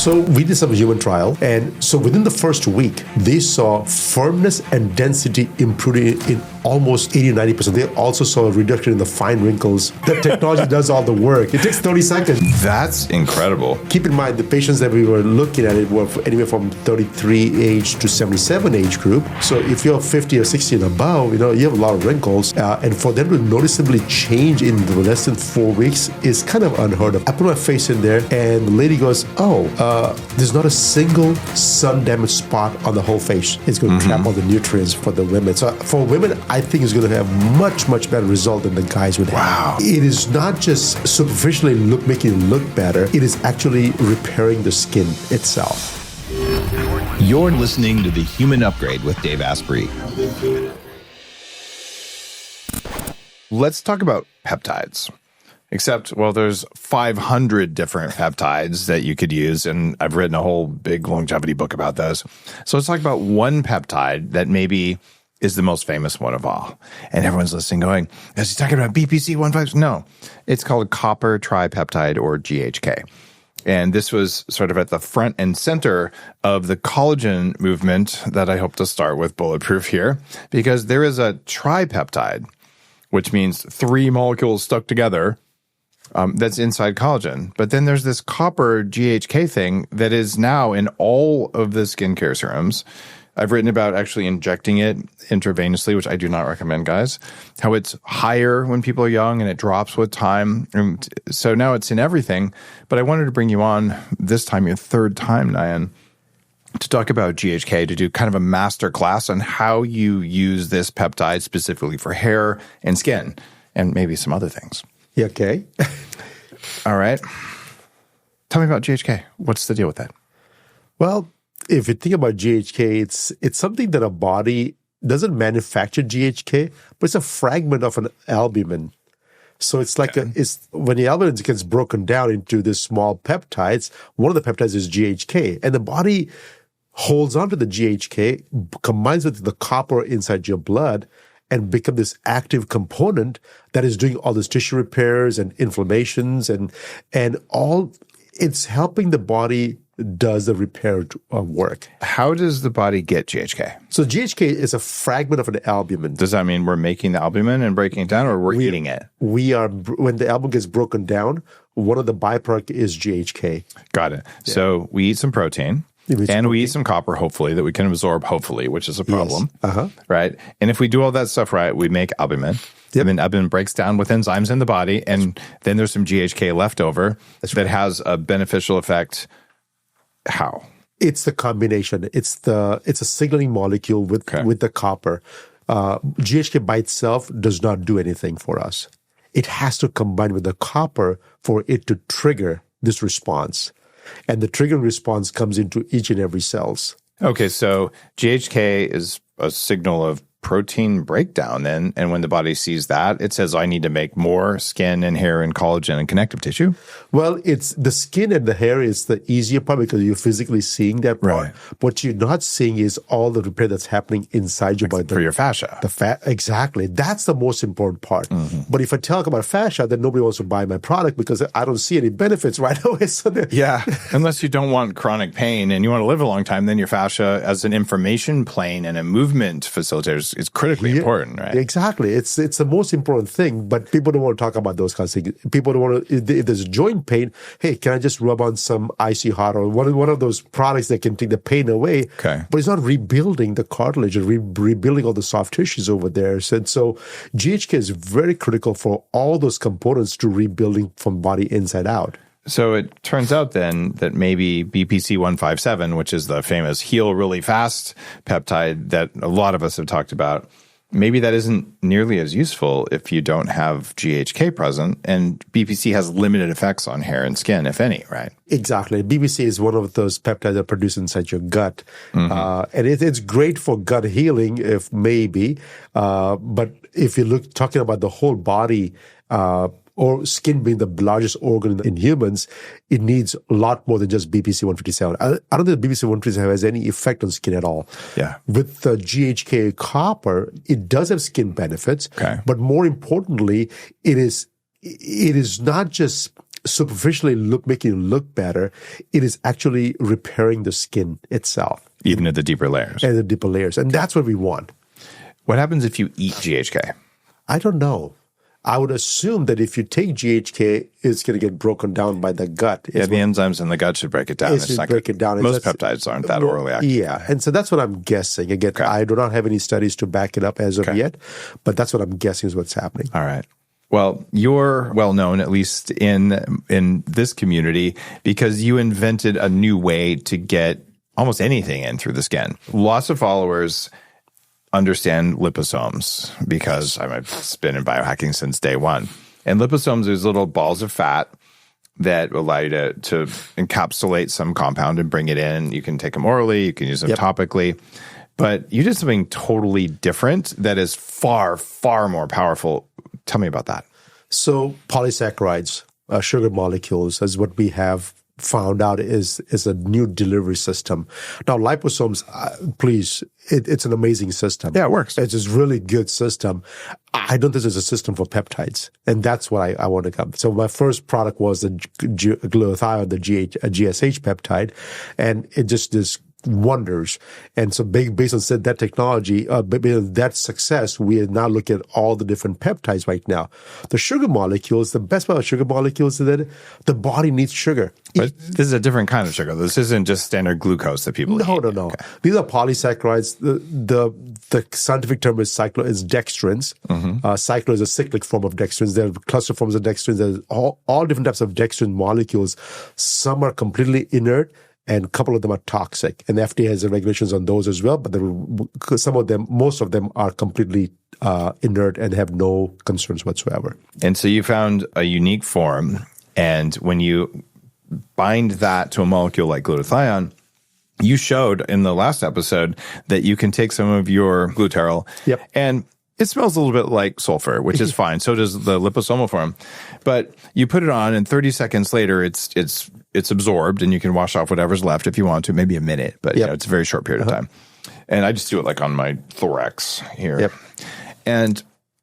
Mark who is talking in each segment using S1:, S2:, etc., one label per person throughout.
S1: So we did some human trial, and so within the first week, they saw firmness and density improving in almost 80-90%. They also saw a reduction in the fine wrinkles. The technology does all the work. It takes 30 seconds.
S2: That's incredible.
S1: Keep in mind, the patients that we were looking at it were anywhere from 33 age to 77 age group. So if you're 50 or 60 and above, you have a lot of wrinkles. And for them to noticeably change in less than 4 weeks is kind of unheard of. I put my face in there, and the lady goes, there's not a single sun-damaged spot on the whole face. It's going to trap all the nutrients for the women. So for women, I think it's going to have much, much better result than the guys would have.
S2: Wow.
S1: It is not just superficially making it look better. It is actually repairing the skin itself.
S2: You're listening to The Human Upgrade with Dave Asprey. Let's talk about peptides. Except, well, there's 500 different peptides that you could use, and I've written a whole big longevity book about those. So let's talk about one peptide that maybe is the most famous one of all. And everyone's listening going, is he talking about BPC 156? No, it's called copper tripeptide, or GHK. And this was sort of at the front and center of the collagen movement that I hope to start with bulletproof here, because there is a tripeptide, which means 3 molecules stuck together, that's inside collagen. But then there's this copper GHK thing that is now in all of the skincare serums. I've written about actually injecting it intravenously, which I do not recommend, guys. How it's higher when people are young and it drops with time. And so now it's in everything. But I wanted to bring you on this time, your third time, Nayan, to talk about GHK, to do kind of a master class on how you use this peptide specifically for hair and skin and maybe some other things.
S1: Yeah, okay.
S2: All right. Tell me about GHK. What's the deal with that?
S1: Well, if you think about GHK, it's something that a body doesn't manufacture GHK, but it's a fragment of an albumin. So it's like when the albumin gets broken down into these small peptides, one of the peptides is GHK, and the body holds onto the GHK, combines with the copper inside your blood, and become this active component that is doing all these tissue repairs and inflammations and all. It's helping the body does the repair work.
S2: How does the body get GHK?
S1: So GHK is a fragment of an albumin.
S2: Does that mean we're making the albumin and breaking it down, or we're eating it?
S1: We are, when the albumin gets broken down, one of the byproducts is GHK.
S2: Got it. Yeah. So we eat some protein. We eat some copper, hopefully, that we can absorb, hopefully, which is a problem. Yes. Right? And if we do all that stuff right, we make albumin. Yep. And then albumin breaks down with enzymes in the body, and then there's some GHK left over that has a beneficial effect. How?
S1: It's the combination. It's a signaling molecule with the copper. GHK by itself does not do anything for us. It has to combine with the copper for it to trigger this response. And the triggering response comes into each and every cells.
S2: Okay, so GHK is a signal of protein breakdown then, and when the body sees that, it says, I need to make more skin and hair and collagen and connective tissue?
S1: Well, it's the skin and the hair is the easier part because you're physically seeing that part. Right. What you're not seeing is all the repair that's happening inside your body.
S2: For your fascia.
S1: Exactly. That's the most important part. Mm-hmm. But if I talk about fascia, then nobody wants to buy my product because I don't see any benefits right away. So
S2: unless you don't want chronic pain and you want to live a long time, then your fascia as an information plane and a movement facilitator is critically important, right?
S1: Exactly. It's the most important thing, but people don't want to talk about those kinds of things. People don't want to, if there's joint pain, hey, can I just rub on some Icy Hot or one of those products that can take the pain away?
S2: Okay.
S1: But it's not rebuilding the cartilage or rebuilding all the soft tissues over there. And so GHK is very critical for all those components to rebuilding from body inside out.
S2: So it turns out then that maybe BPC 157, which is the famous heal really fast peptide that a lot of us have talked about, maybe that isn't nearly as useful if you don't have GHK present, and BPC has limited effects on hair and skin, if any, right?
S1: Exactly. BPC is one of those peptides that are produced inside your gut. Mm-hmm. And it's great for gut healing, if maybe. But if you look, talking about the whole body, or skin being the largest organ in humans, it needs a lot more than just BPC 157. I don't think BPC 157 has any effect on skin at all.
S2: Yeah.
S1: With the GHK copper, it does have skin benefits, but more importantly, it is not just superficially making you look better, it is actually repairing the skin itself.
S2: Even at the deeper layers.
S1: And the deeper layers. And that's what we want.
S2: What happens if you eat GHK?
S1: I don't know. I would assume that if you take GHK, it's going to get broken down by the gut.
S2: Yeah, the enzymes in the gut should break it down.
S1: It should break it down.
S2: Most peptides aren't that orally active.
S1: Yeah, and so that's what I'm guessing. Again, I do not have any studies to back it up as of yet, but that's what I'm guessing is what's happening.
S2: All right. Well, you're well known, at least in this community, because you invented a new way to get almost anything in through the skin. Lots of followers understand liposomes because I've been in biohacking since day one. And liposomes are little balls of fat that allow you to encapsulate some compound and bring it in. You can take them orally, you can use them topically. But you did something totally different that is far, far more powerful. Tell me about that. So
S1: polysaccharides, sugar molecules, is what we have found out is a new delivery system. Now, liposomes, please, it's an amazing system.
S2: Yeah, it works.
S1: It's a really good system. I don't think there's a system for peptides, and that's what I want to come. So my first product was the glutathione, the GSH peptide, and it just does wonders. And so based on that technology, based on that success, we are now looking at all the different peptides right now. The sugar molecules, the best part of sugar molecules is that the body needs sugar.
S2: But this is a different kind of sugar. This isn't just standard glucose that people eat.
S1: No. Okay. These are polysaccharides. The scientific term is dextrins. Cyclo is a cyclic form of dextrins. There are cluster forms of dextrins. There's all different types of dextrin molecules. Some are completely inert, and a couple of them are toxic. And the FDA has regulations on those as well, but most of them are completely inert and have no concerns whatsoever.
S2: And so you found a unique form, and when you bind that to a molecule like glutathione, you showed in the last episode that you can take some of your gluteryl and it smells a little bit like sulfur, which is fine. So does the liposomal form. But you put it on, and 30 seconds later, it's absorbed, and you can wash off whatever's left if you want to, maybe a minute. But it's a very short period of time. And I just do it like on my thorax here. And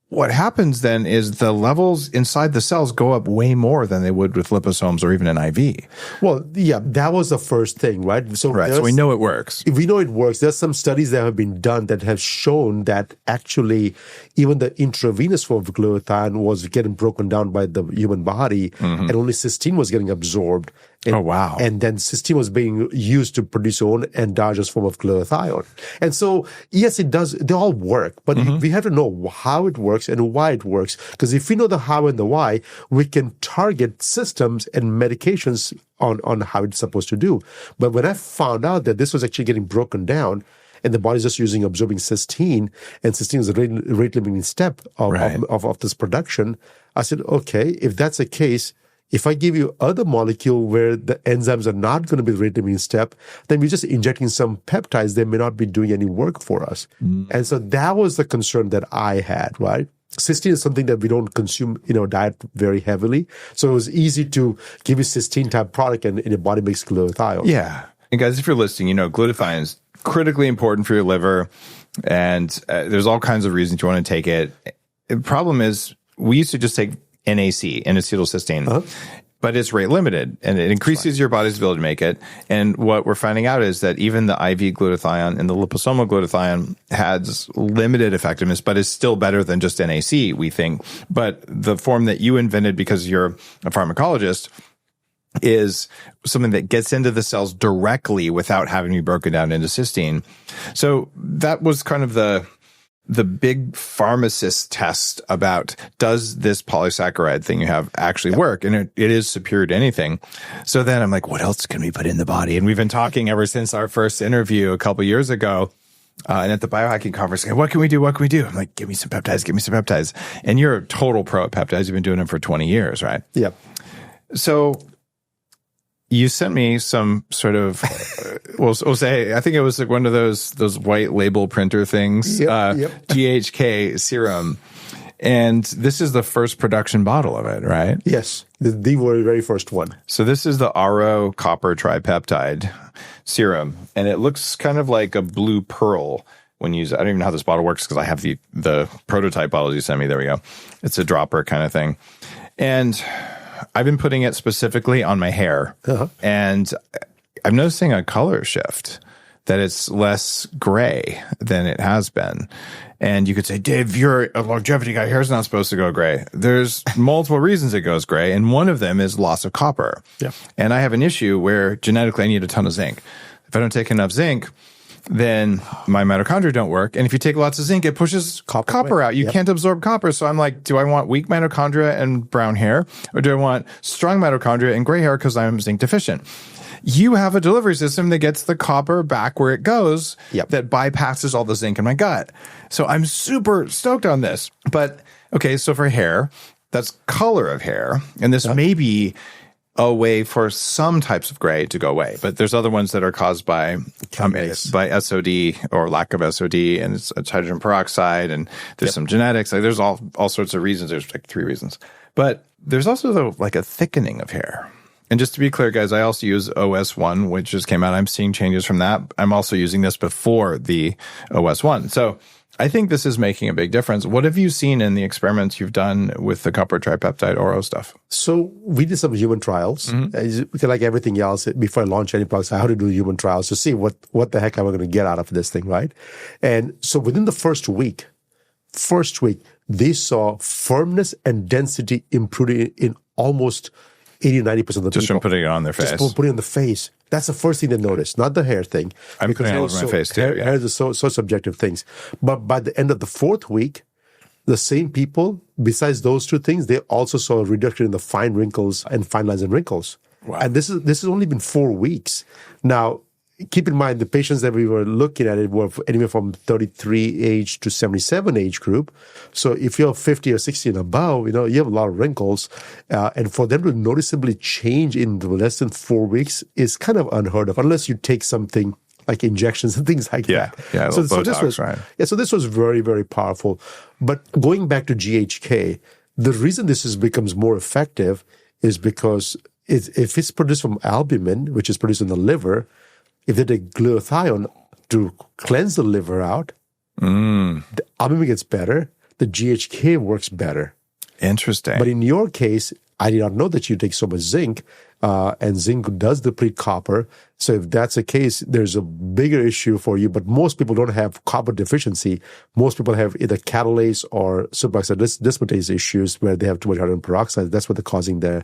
S2: what happens then is the levels inside the cells go up way more than they would with liposomes or even an IV.
S1: Well, yeah, that was the first thing, right? So
S2: we know it works.
S1: We know it works. There's some studies that have been done that have shown that actually even the intravenous form of glutathione was getting broken down by the human body, and only cysteine was getting absorbed.
S2: Oh, wow.
S1: And then cysteine was being used to produce its own endogenous form of glutathione. And so, yes, it does. They all work, but we have to know how it works and why it works. Because if we know the how and the why, we can target systems and medications on how it's supposed to do. But when I found out that this was actually getting broken down, and the body's just absorbing cysteine, and cysteine is a rate limiting step of this production, I said, okay, if that's the case, if I give you other molecule where the enzymes are not going to be the rate limiting step, then we're just injecting some peptides that may not be doing any work for us. And so that was the concern that I had, right? Cysteine is something that we don't consume in our diet very heavily. So it was easy to give you cysteine type product and your body makes glutathione.
S2: Yeah. And guys, if you're listening, glutathione is critically important for your liver, and there's all kinds of reasons you want to take it. The problem is we used to just take NAC, N-acetylcysteine, but it's rate limited, and it increases your body's ability to make it. And what we're finding out is that even the IV glutathione and the liposomal glutathione has limited effectiveness, but is still better than just NAC, we think. But the form that you invented, because you're a pharmacologist, is something that gets into the cells directly without having to be broken down into cysteine. So that was kind of the big pharmacist test about, does this polysaccharide thing you have actually work? And it is superior to anything. So then I'm like, what else can we put in the body? And we've been talking ever since our first interview a couple years ago. And at the biohacking conference, what can we do? What can we do? I'm like, give me some peptides. And you're a total pro at peptides. You've been doing them for 20 years, right?
S1: Yep.
S2: So you sent me some sort of, we'll say, I think it was like one of those white label printer things, GHK serum. And this is the first production bottle of it, right?
S1: Yes, the very first one.
S2: So this is the RO copper tripeptide serum. And it looks kind of like a blue pearl when you use it. I don't even know how this bottle works because I have the prototype bottle you sent me. There we go. It's a dropper kind of thing. And I've been putting it specifically on my hair, and I'm noticing a color shift, that it's less gray than it has been. And you could say, Dave, you're a longevity guy. Hair's not supposed to go gray. There's multiple reasons it goes gray, and one of them is loss of copper.
S1: Yeah.
S2: And I have an issue where genetically I need a ton of zinc. If I don't take enough zinc, then my mitochondria don't work. And if you take lots of zinc, it pushes copper out. You can't absorb copper. So I'm like, do I want weak mitochondria and brown hair? Or do I want strong mitochondria and gray hair because I'm zinc deficient? You have a delivery system that gets the copper back where it goes, that bypasses all the zinc in my gut. So I'm super stoked on this. But okay, so for hair, that's color of hair. And this may be a way for some types of gray to go away. But there's other ones that are caused by SOD or lack of SOD, and it's hydrogen peroxide, and there's some genetics. Like there's all sorts of reasons. There's like 3 reasons. But there's also like a thickening of hair. And just to be clear, guys, I also use OS1, which just came out. I'm seeing changes from that. I'm also using this before the OS1. So I think this is making a big difference. What have you seen in the experiments you've done with the copper tripeptide oro stuff?
S1: So we did some human trials. Like everything else, before I launch any products, I have to do human trials to see what the heck am I going to get out of this thing, right? And so within the first week, they saw firmness and density improving in almost 80, 90% of the people.
S2: Just from putting it on their face.
S1: Just putting it on the face. That's the first thing they noticed, not the hair thing.
S2: I'm putting it over my face too.
S1: Hair is so subjective things. But by the end of the 4th week, the same people, besides those 2 things, they also saw a reduction in the fine wrinkles and fine lines and wrinkles. Wow. And this has only been 4 weeks. Now, keep in mind, the patients that we were looking at were anywhere from 33 age to 77 age group. So if you're 50 or 60 and above, you have a lot of wrinkles. And for them to noticeably change in less than 4 weeks is kind of unheard of, unless you take something like injections and things like that.
S2: Yeah,
S1: so
S2: Botox,
S1: this was,
S2: right.
S1: Yeah, so this was very, very powerful. But going back to GHK, the reason this becomes more effective is because if it's produced from albumin, which is produced in the liver, if they take glutathione to cleanse the liver out, the albumin gets better, the GHK works better.
S2: Interesting.
S1: But in your case, I did not know that you take so much zinc, and zinc does deplete copper. So if that's the case, there's a bigger issue for you. But most people don't have copper deficiency. Most people have either catalase or superoxide dismutase issues where they have too much hydrogen peroxide. That's what they're causing the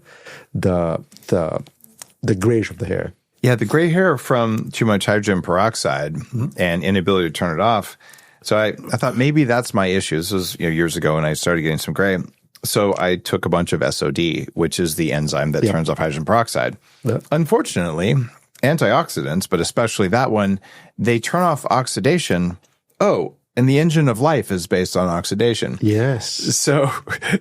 S1: grayish of the hair.
S2: Yeah, the gray hair from too much hydrogen peroxide and inability to turn it off. So I thought maybe that's my issue. This was years ago when I started getting some gray. So I took a bunch of SOD, which is the enzyme that turns off hydrogen peroxide. Yeah. Unfortunately, antioxidants, but especially that one, they turn off oxidation. And the engine of life is based on oxidation.
S1: Yes.
S2: So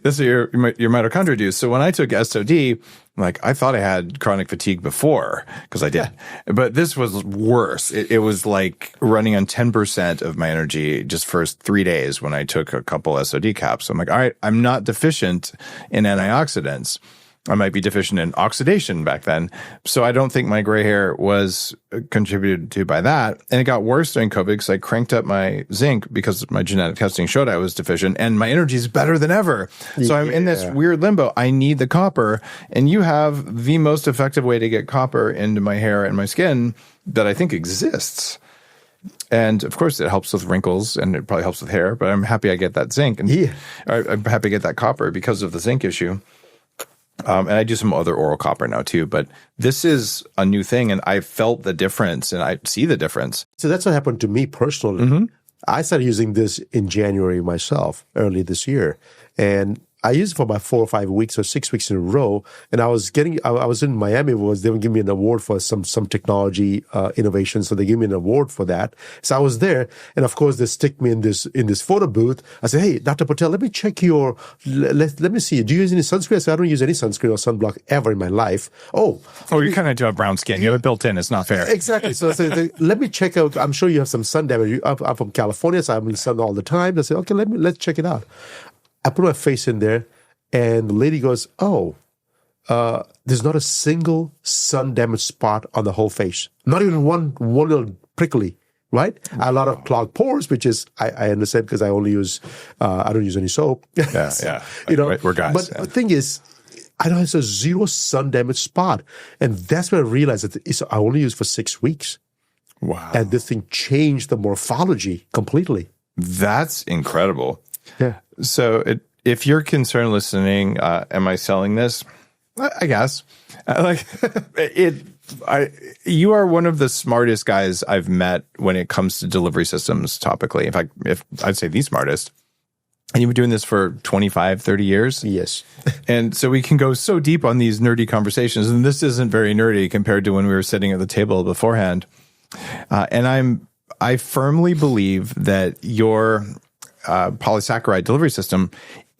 S2: this is your mitochondria do. So when I took SOD, I thought I had chronic fatigue before, because I did. But this was worse. It was like running on 10% of my energy just first 3 days when I took a couple SOD caps. So I'm like, all right, I'm not deficient in antioxidants. I might be deficient in oxidation back then. So I don't think my gray hair was contributed to by that. And it got worse during COVID because I cranked up my zinc because my genetic testing showed I was deficient, and my energy is better than ever. So I'm in this weird limbo. I need the copper, and you have the most effective way to get copper into my hair and my skin that I think exists. And of course, it helps with wrinkles, and it probably helps with hair, but I'm happy I get that zinc. And I'm happy I get that copper because of the zinc issue. And I do some other oral copper now too, but this is a new thing, and I felt the difference, and I see the difference.
S1: So that's what happened to me personally. I started using this in January myself, early this year, and I used it for about 4 or 5 weeks or 6 weeks in a row. And I was in Miami. They would give me an award for some technology innovation. So they gave me an award for that. So I was there, and of course they stick me in this photo booth. I said, "Hey, Dr. Patel, let me check your. Let me see. Do you use any sunscreen?" I said, "I don't use any sunscreen or sunblock ever in my life." Oh,
S2: you kind of do have brown skin. You have it built in. It's not fair.
S1: Exactly. So I said, "Let me check out. I'm sure you have some sun damage. I'm from California, so I'm in the sun all the time." I said, "Okay, let's check it out." I put my face in there, and the lady goes, there's not a single sun damaged spot on the whole face. Not even one little prickly, right? A lot of clogged pores, which is, I understand because I only use, I don't use any soap.
S2: Yeah.
S1: We're
S2: guys.
S1: But the thing is, I know it's a zero sun damage spot. And that's when I realized that I only used for 6 weeks.
S2: Wow.
S1: And this thing changed the morphology completely.
S2: That's incredible.
S1: Yeah.
S2: So if you're concerned listening, am I selling this? I guess. You are one of the smartest guys I've met when it comes to delivery systems topically. In fact, if I'd say the smartest. And you've been doing this for 25, 30 years?
S1: Yes.
S2: And so we can go so deep on these nerdy conversations. And this isn't very nerdy compared to when we were sitting at the table beforehand. And I firmly believe that your polysaccharide delivery system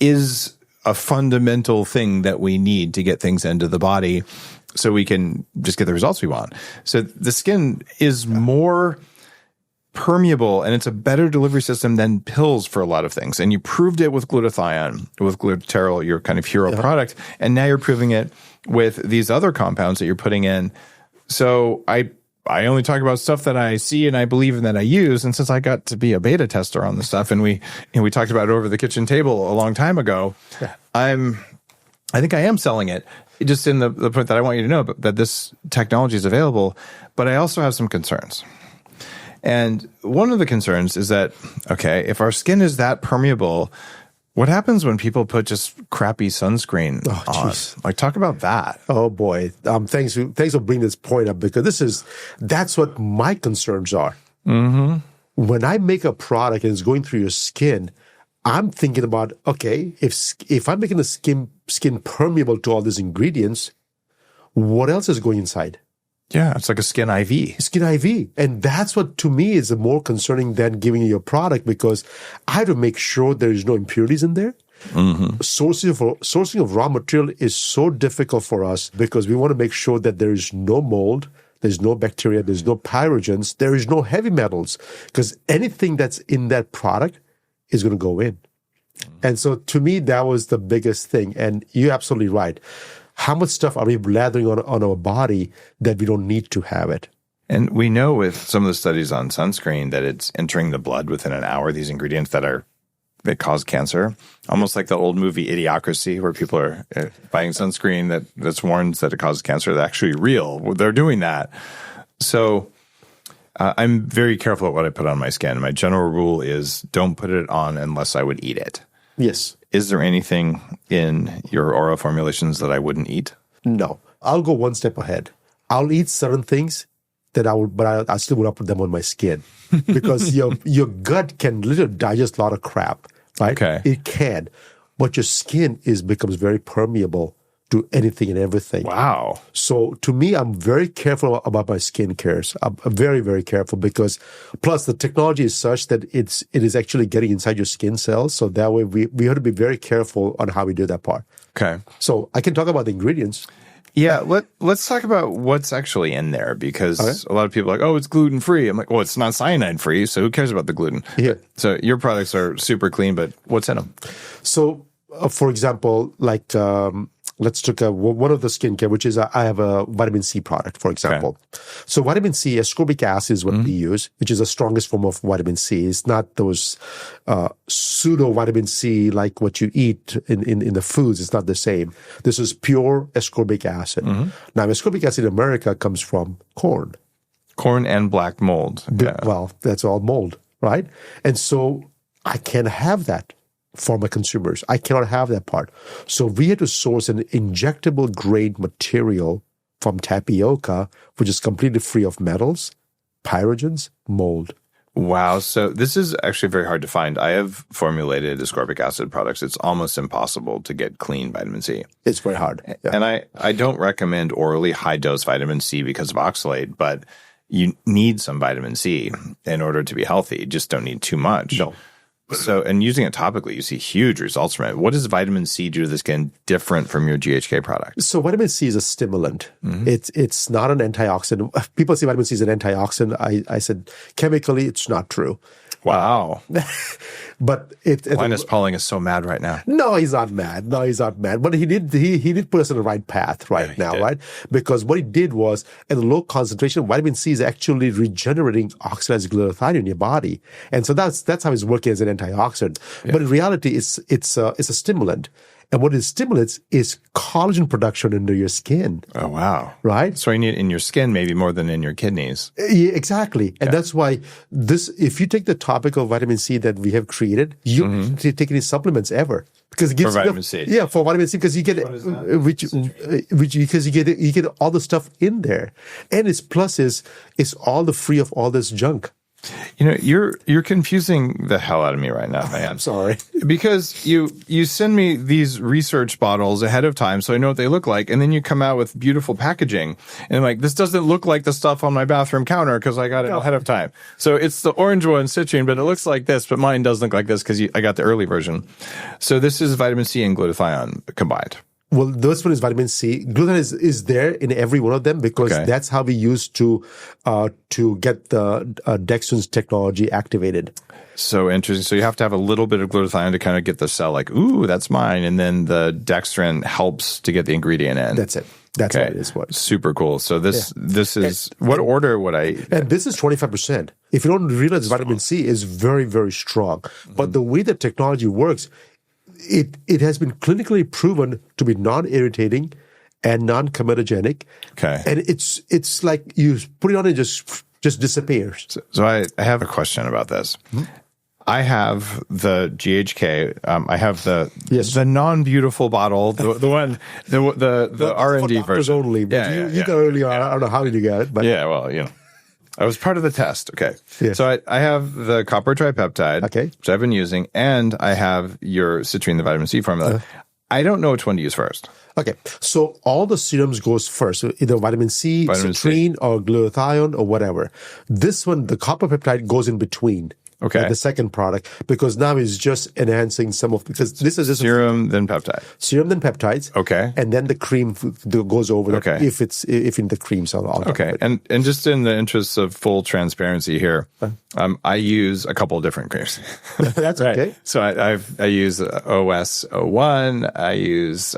S2: is a fundamental thing that we need to get things into the body so we can just get the results we want. So the skin is more permeable and it's a better delivery system than pills for a lot of things. And you proved it with glutathione, with glutathione, your kind of hero product. And now you're proving it with these other compounds that you're putting in. So I only talk about stuff that I see and I believe in that I use. And since I got to be a beta tester on this stuff and we talked about it over the kitchen table a long time ago, I think I am selling it just in the point that I want you to know that this technology is available. But I also have some concerns. And one of the concerns is that, okay, if our skin is that permeable, what happens when people put just crappy sunscreen on? Like, talk about that.
S1: Oh boy. Thanks for bringing this point up because that's what my concerns are. Mm-hmm. When I make a product and it's going through your skin, I'm thinking about, okay, if I'm making the skin permeable to all these ingredients, what else is going inside?
S2: Yeah, it's like a skin IV.
S1: Skin IV. And that's what, to me, is more concerning than giving you your product because I have to make sure there is no impurities in there. Mm-hmm. Sourcing of raw material is so difficult for us because we want to make sure that there is no mold, there's no bacteria, there's no pyrogens, there is no heavy metals because anything that's in that product is going to go in. Mm-hmm. And so, to me, that was the biggest thing. And you're absolutely right. How much stuff are we blathering on our body that we don't need to have it?
S2: And we know with some of the studies on sunscreen that it's entering the blood within an hour, these ingredients that cause cancer. Almost like the old movie Idiocracy where people are buying sunscreen that's warns that it causes cancer. They're actually real. They're doing that. So I'm very careful at what I put on my skin. My general rule is don't put it on unless I would eat it.
S1: Yes.
S2: Is there anything in your oral formulations that I wouldn't eat?
S1: No. I'll go one step ahead. I'll eat certain things that I still would not put them on my skin because your gut can literally digest a lot of crap, right? Okay. It can. But your skin becomes very permeable to anything and everything.
S2: Wow.
S1: So to me, I'm very careful about my skin cares. I'm very, very careful because plus the technology is such that it is actually getting inside your skin cells. So that way we have to be very careful on how we do that part.
S2: Okay.
S1: So I can talk about the ingredients.
S2: Yeah, let's talk about what's actually in there because a lot of people are like, oh, it's gluten-free. I'm like, well, it's not cyanide-free, so who cares about the gluten? Yeah. So your products are super clean, but what's in them?
S1: So, for example, like let's take one of the skincare, which is I have a vitamin C product, for example. Okay. So vitamin C, ascorbic acid is what we use, which is the strongest form of vitamin C. It's not those pseudo vitamin C like what you eat in the foods. It's not the same. This is pure ascorbic acid. Mm-hmm. Now, ascorbic acid in America comes from corn.
S2: Corn and black mold.
S1: Yeah. Well, that's all mold, right? And so I can't have that for my consumers. I cannot have that part. So we had to source an injectable grade material from tapioca, which is completely free of metals, pyrogens, mold.
S2: Wow. So this is actually very hard to find. I have formulated ascorbic acid products. It's almost impossible to get clean vitamin C.
S1: It's very hard.
S2: Yeah. And I don't recommend orally high dose vitamin C because of oxalate, but you need some vitamin C in order to be healthy. You just don't need too much.
S1: No.
S2: So, and using it topically, you see huge results from it. What does vitamin C do to the skin different from your GHK product?
S1: So vitamin C is a stimulant. Mm-hmm. It's not an antioxidant. People say vitamin C is an antioxidant. I said chemically, it's not true.
S2: Wow.
S1: But
S2: Linus Pauling is so mad right now.
S1: No, he's not mad. But he did put us on the right path now, right? Because what he did was at a low concentration, vitamin C is actually regenerating oxidized glutathione in your body. And so that's how it's working as an antioxidant. Yeah. But in reality, it's a stimulant. And what it stimulates is collagen production under your skin.
S2: Oh, wow.
S1: Right?
S2: So you need it in your skin maybe more than in your kidneys.
S1: Yeah, exactly. And that's why if you take the topical vitamin C that we have created, you don't take any supplements ever. Because it gives
S2: for vitamin C.
S1: Yeah, for vitamin C, because you get you get all the stuff in there. And its plus is it's all the free of all this junk.
S2: You know, you're confusing the hell out of me right now, man.
S1: I'm sorry.
S2: Because you send me these research bottles ahead of time so I know what they look like, and then you come out with beautiful packaging. And I'm like, this doesn't look like the stuff on my bathroom counter because I got it ahead of time. So it's the orange one, citrine, but it looks like this, but mine does look like this because I got the early version. So this is vitamin C and glutathione combined.
S1: Well, this one is vitamin C. Glutathione is there in every one of them because that's how we use to get the dextrin's technology activated.
S2: So interesting. So you have to have a little bit of glutathione to kind of get the cell like, ooh, that's mine. And then the dextrin helps to get the ingredient in.
S1: That's it. That's what it is.
S2: Super cool. So this is what order would I?
S1: And this is 25%. If you don't realize vitamin C is very, very strong. But the way the technology works, it has been clinically proven to be non-irritating and non-comedogenic.
S2: Okay.
S1: And it's like you put it on and it just disappears.
S2: So I have a question about this. I have the GHK. I have the non-beautiful bottle, the one, the R&D version.
S1: Only. But you got earlier. I don't know how you got it, but
S2: well, I was part of the test. Okay. Yeah. So I have the copper tripeptide, which I've been using, and I have your citrine, the vitamin C formula. I don't know which one to use first.
S1: Okay. So all the serums goes first, so either vitamin C, citrine, or glutathione, or whatever. This one, the copper peptide, goes in between.
S2: Okay.
S1: The second product, because now it's just enhancing because this is just
S2: serum, then peptide.
S1: Serum, then peptides.
S2: Okay.
S1: And then the cream goes over if in the creams are all.
S2: Okay. And just in the interest of full transparency here, I use a couple of different creams.
S1: That's right. Okay.
S2: So I use OS01. I use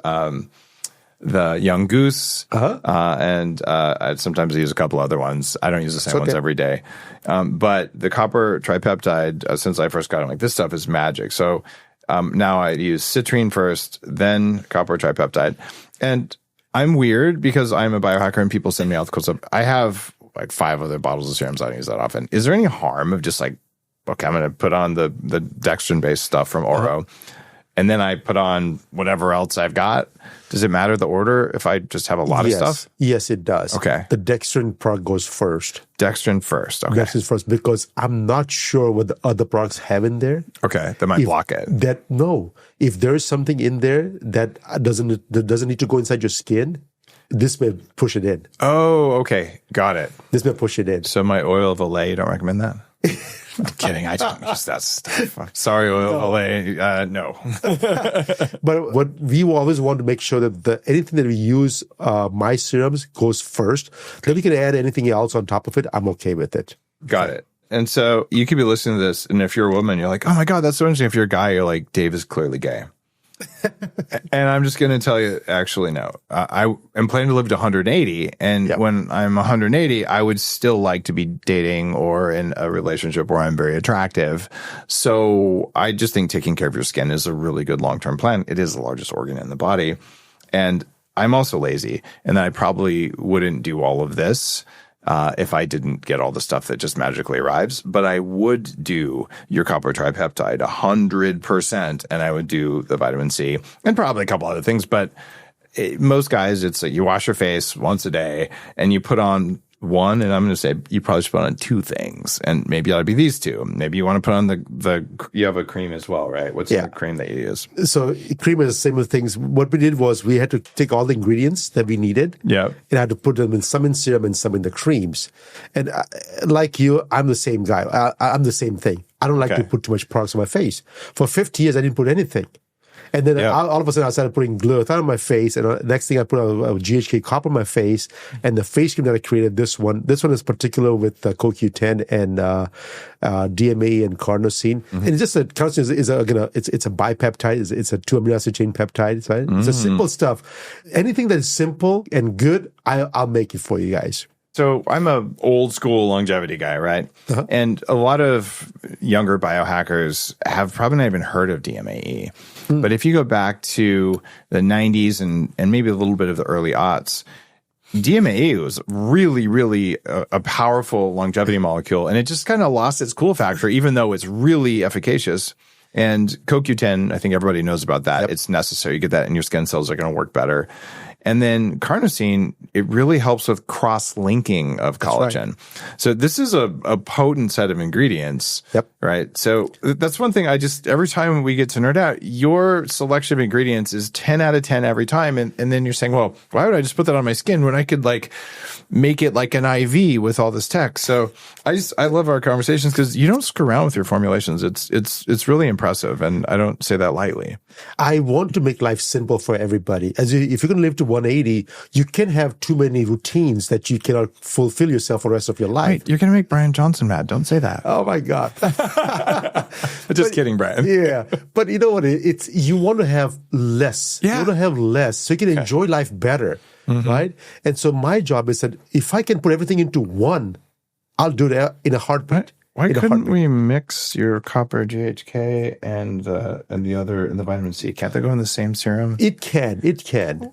S2: the Young Goose, and I sometimes use a couple other ones. I don't use the same ones every day. But the copper tripeptide, since I first got it, I'm like, this stuff is magic. So now I use citrine first, then copper tripeptide. And I'm weird because I'm a biohacker and people send me all the cool stuff. I have like 5 other bottles of serums. I don't use that often. Is there any harm of just like, okay, I'm going to put on the dextrin-based stuff from Oro, and then I put on whatever else I've got? Does it matter the order if I just have a lot of stuff?
S1: Yes, it does.
S2: Okay.
S1: The dextrin product goes first.
S2: Dextrin first. Okay.
S1: Dextrin first, because I'm not sure what the other products have in there.
S2: Okay. That might block it.
S1: If there is something in there that doesn't need to go inside your skin, this may push it in.
S2: Oh, okay. Got it.
S1: This may push it in.
S2: So my oil of Olay, you don't recommend that? I'm kidding. I don't use that stuff. Sorry, oil of Olay. No.
S1: But what we always want to make sure that anything that we use, my serums goes first. Then we can add anything else on top of it. I'm okay with it.
S2: Got it. And so you could be listening to this, and if you're a woman, you're like, oh my God, that's so interesting. If you're a guy, you're like, Dave is clearly gay. And I'm just going to tell you, actually, no. I am planning to live to 180. And when I'm 180, I would still like to be dating or in a relationship where I'm very attractive. So I just think taking care of your skin is a really good long-term plan. It is the largest organ in the body. And I'm also lazy. And I probably wouldn't do all of this if I didn't get all the stuff that just magically arrives. But I would do your copper tripeptide 100%, and I would do the vitamin C and probably a couple other things. But most guys, it's like you wash your face once a day and you put on one, and I'm going to say you probably should put on 2 things, and maybe it ought to be these 2. Maybe you want to put on you have a cream as well, right? What's the cream that you use?
S1: So cream is the same with things. What we did was we had to take all the ingredients that we needed, and I had to put them in some in serum and some in the creams. And like you, I'm the same guy. I'm the same thing. I don't like to put too much products on my face. For 50 years, I didn't put anything. And then all of a sudden, I started putting glutathione on my face. And next thing, I put a GHK copper on my face. And the face cream that I created, this one is particular with CoQ10 and DMA and carnosine. And it's just carnosine it's a bipeptide. It's a 2 amino acid chain peptide. Right? It's a simple stuff. Anything that is simple and good, I'll make it for you guys.
S2: So I'm a old school longevity guy, right? And a lot of younger biohackers have probably not even heard of DMAE. But if you go back to the 90s and maybe a little bit of the early aughts, DMAE was really, really a powerful longevity molecule. And it just kind of lost its cool factor, even though it's really efficacious. And CoQ10, I think everybody knows about that. Yep. It's necessary. You get that and your skin cells are going to work better. And then carnosine, it really helps with cross-linking of collagen. Right. So this is a potent set of ingredients, right? So that's one thing every time we get to nerd out, your selection of ingredients is 10 out of 10 every time. And then you're saying, well, why would I just put that on my skin when I could make it like an IV with all this tech? So I love our conversations because you don't screw around with your formulations. It's really impressive. And I don't say that lightly.
S1: I want to make life simple for everybody. If you're going to live to 180, you can't have too many routines that you cannot fulfill yourself for the rest of your life.
S2: Wait, you're going to make Brian Johnson mad. Don't say that.
S1: Oh my God.
S2: Just kidding, Brian.
S1: Yeah. But you know what? You want to have less. Yeah. You want to have less so you can enjoy life better. Right? And so my job is that if I can put everything into one, I'll do that in a heartbeat.
S2: Why couldn't we mix your copper, GHK, and the vitamin C? Can't they go in the same serum?
S1: It can.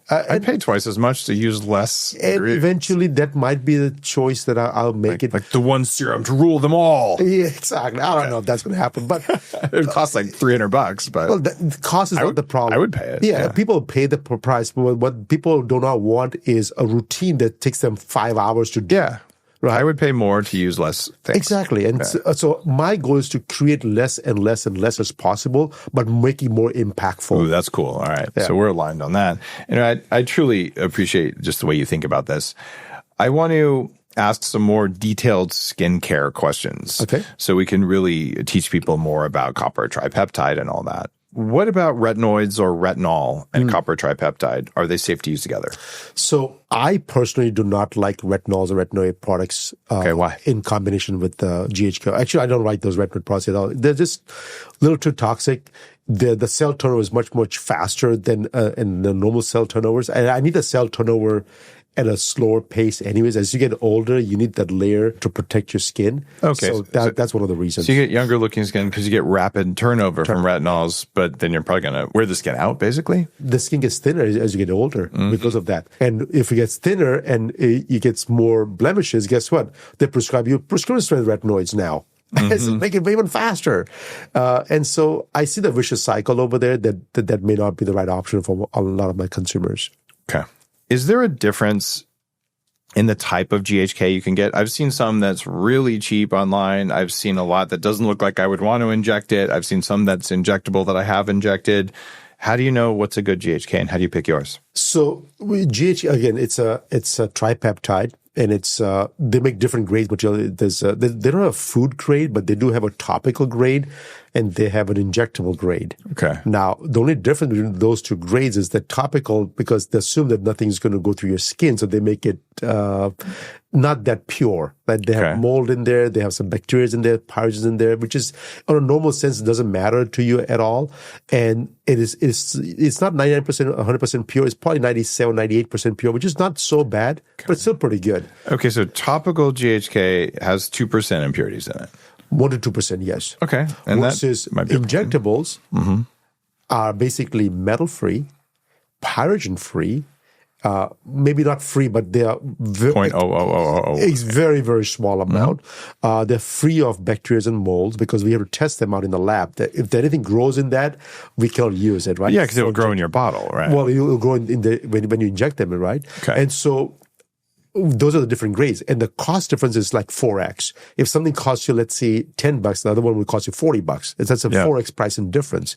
S2: I pay twice as much to use less.
S1: And eventually, that might be the choice that I'll make it.
S2: Like the one serum to rule them all.
S1: Yeah, exactly. I don't know if that's going to happen, but
S2: it costs like $300. But
S1: the cost is not the problem.
S2: I would pay it.
S1: Yeah, people pay the price, but what people do not want is a routine that takes them 5 hours to do.
S2: Yeah. Right. I would pay more to use less things.
S1: Exactly. And so my goal is to create less and less and less as possible, but make it more impactful.
S2: Ooh, that's cool. All right. Yeah. So we're aligned on that. And I truly appreciate just the way you think about this. I want to ask some more detailed skincare questions.
S1: Okay.
S2: So we can really teach people more about copper tripeptide and all that. What about retinoids or retinol and copper tripeptide? Are they safe to use together?
S1: So I personally do not like retinols or retinoid products
S2: why?
S1: In combination with GHK. Actually, I don't like those retinoid products at all. They're just a little too toxic. The cell turnover is much, much faster than in the normal cell turnovers. And I need a cell turnover at a slower pace anyways. As you get older, you need that layer to protect your skin.
S2: Okay.
S1: So that's one of the reasons.
S2: So you get younger looking skin because you get rapid turnover from retinols, but then you're probably going to wear the skin out, basically?
S1: The skin gets thinner as you get older because of that. And if it gets thinner and it gets more blemishes, guess what? They prescribe you prescription retinoids now. Make it even faster. And so I see the vicious cycle over there that may not be the right option for a lot of my consumers.
S2: Okay. Is there a difference in the type of GHK you can get? I've seen some that's really cheap online. I've seen a lot that doesn't look like I would want to inject it. I've seen some that's injectable that I have injected. How do you know what's a good GHK and how do you pick yours?
S1: So GHK, again, it's a tripeptide. And they make different grades material. They don't have a food grade, but they do have a topical grade and they have an injectable grade.
S2: Okay.
S1: Now, the only difference between those two grades is that topical, because they assume that nothing's going to go through your skin, so they make it not that pure. Like they have mold in there, they have some bacteria in there, pyrogens in there, which is, on a normal sense, doesn't matter to you at all. And it's not 99%, 100% pure. It's probably 97, 98% pure, which is not so bad, but it's still pretty good.
S2: Okay, so topical GHK has 2% impurities in it.
S1: 1 to 2%, yes.
S2: Okay. And
S1: versus injectables are basically metal-free, pyrogen-free, maybe not free, but they are it's very, very small amount. They're free of bacteria and molds because we have to test them out in the lab. If anything grows in that, we cannot use it, right?
S2: Yeah, because it will grow in your bottle, right?
S1: Well, it will grow when you inject them, right?
S2: Okay.
S1: And so those are the different grades. And the cost difference is like 4x. If something costs you, let's say, $10, the other one will cost you $40. That's a 4x price in difference.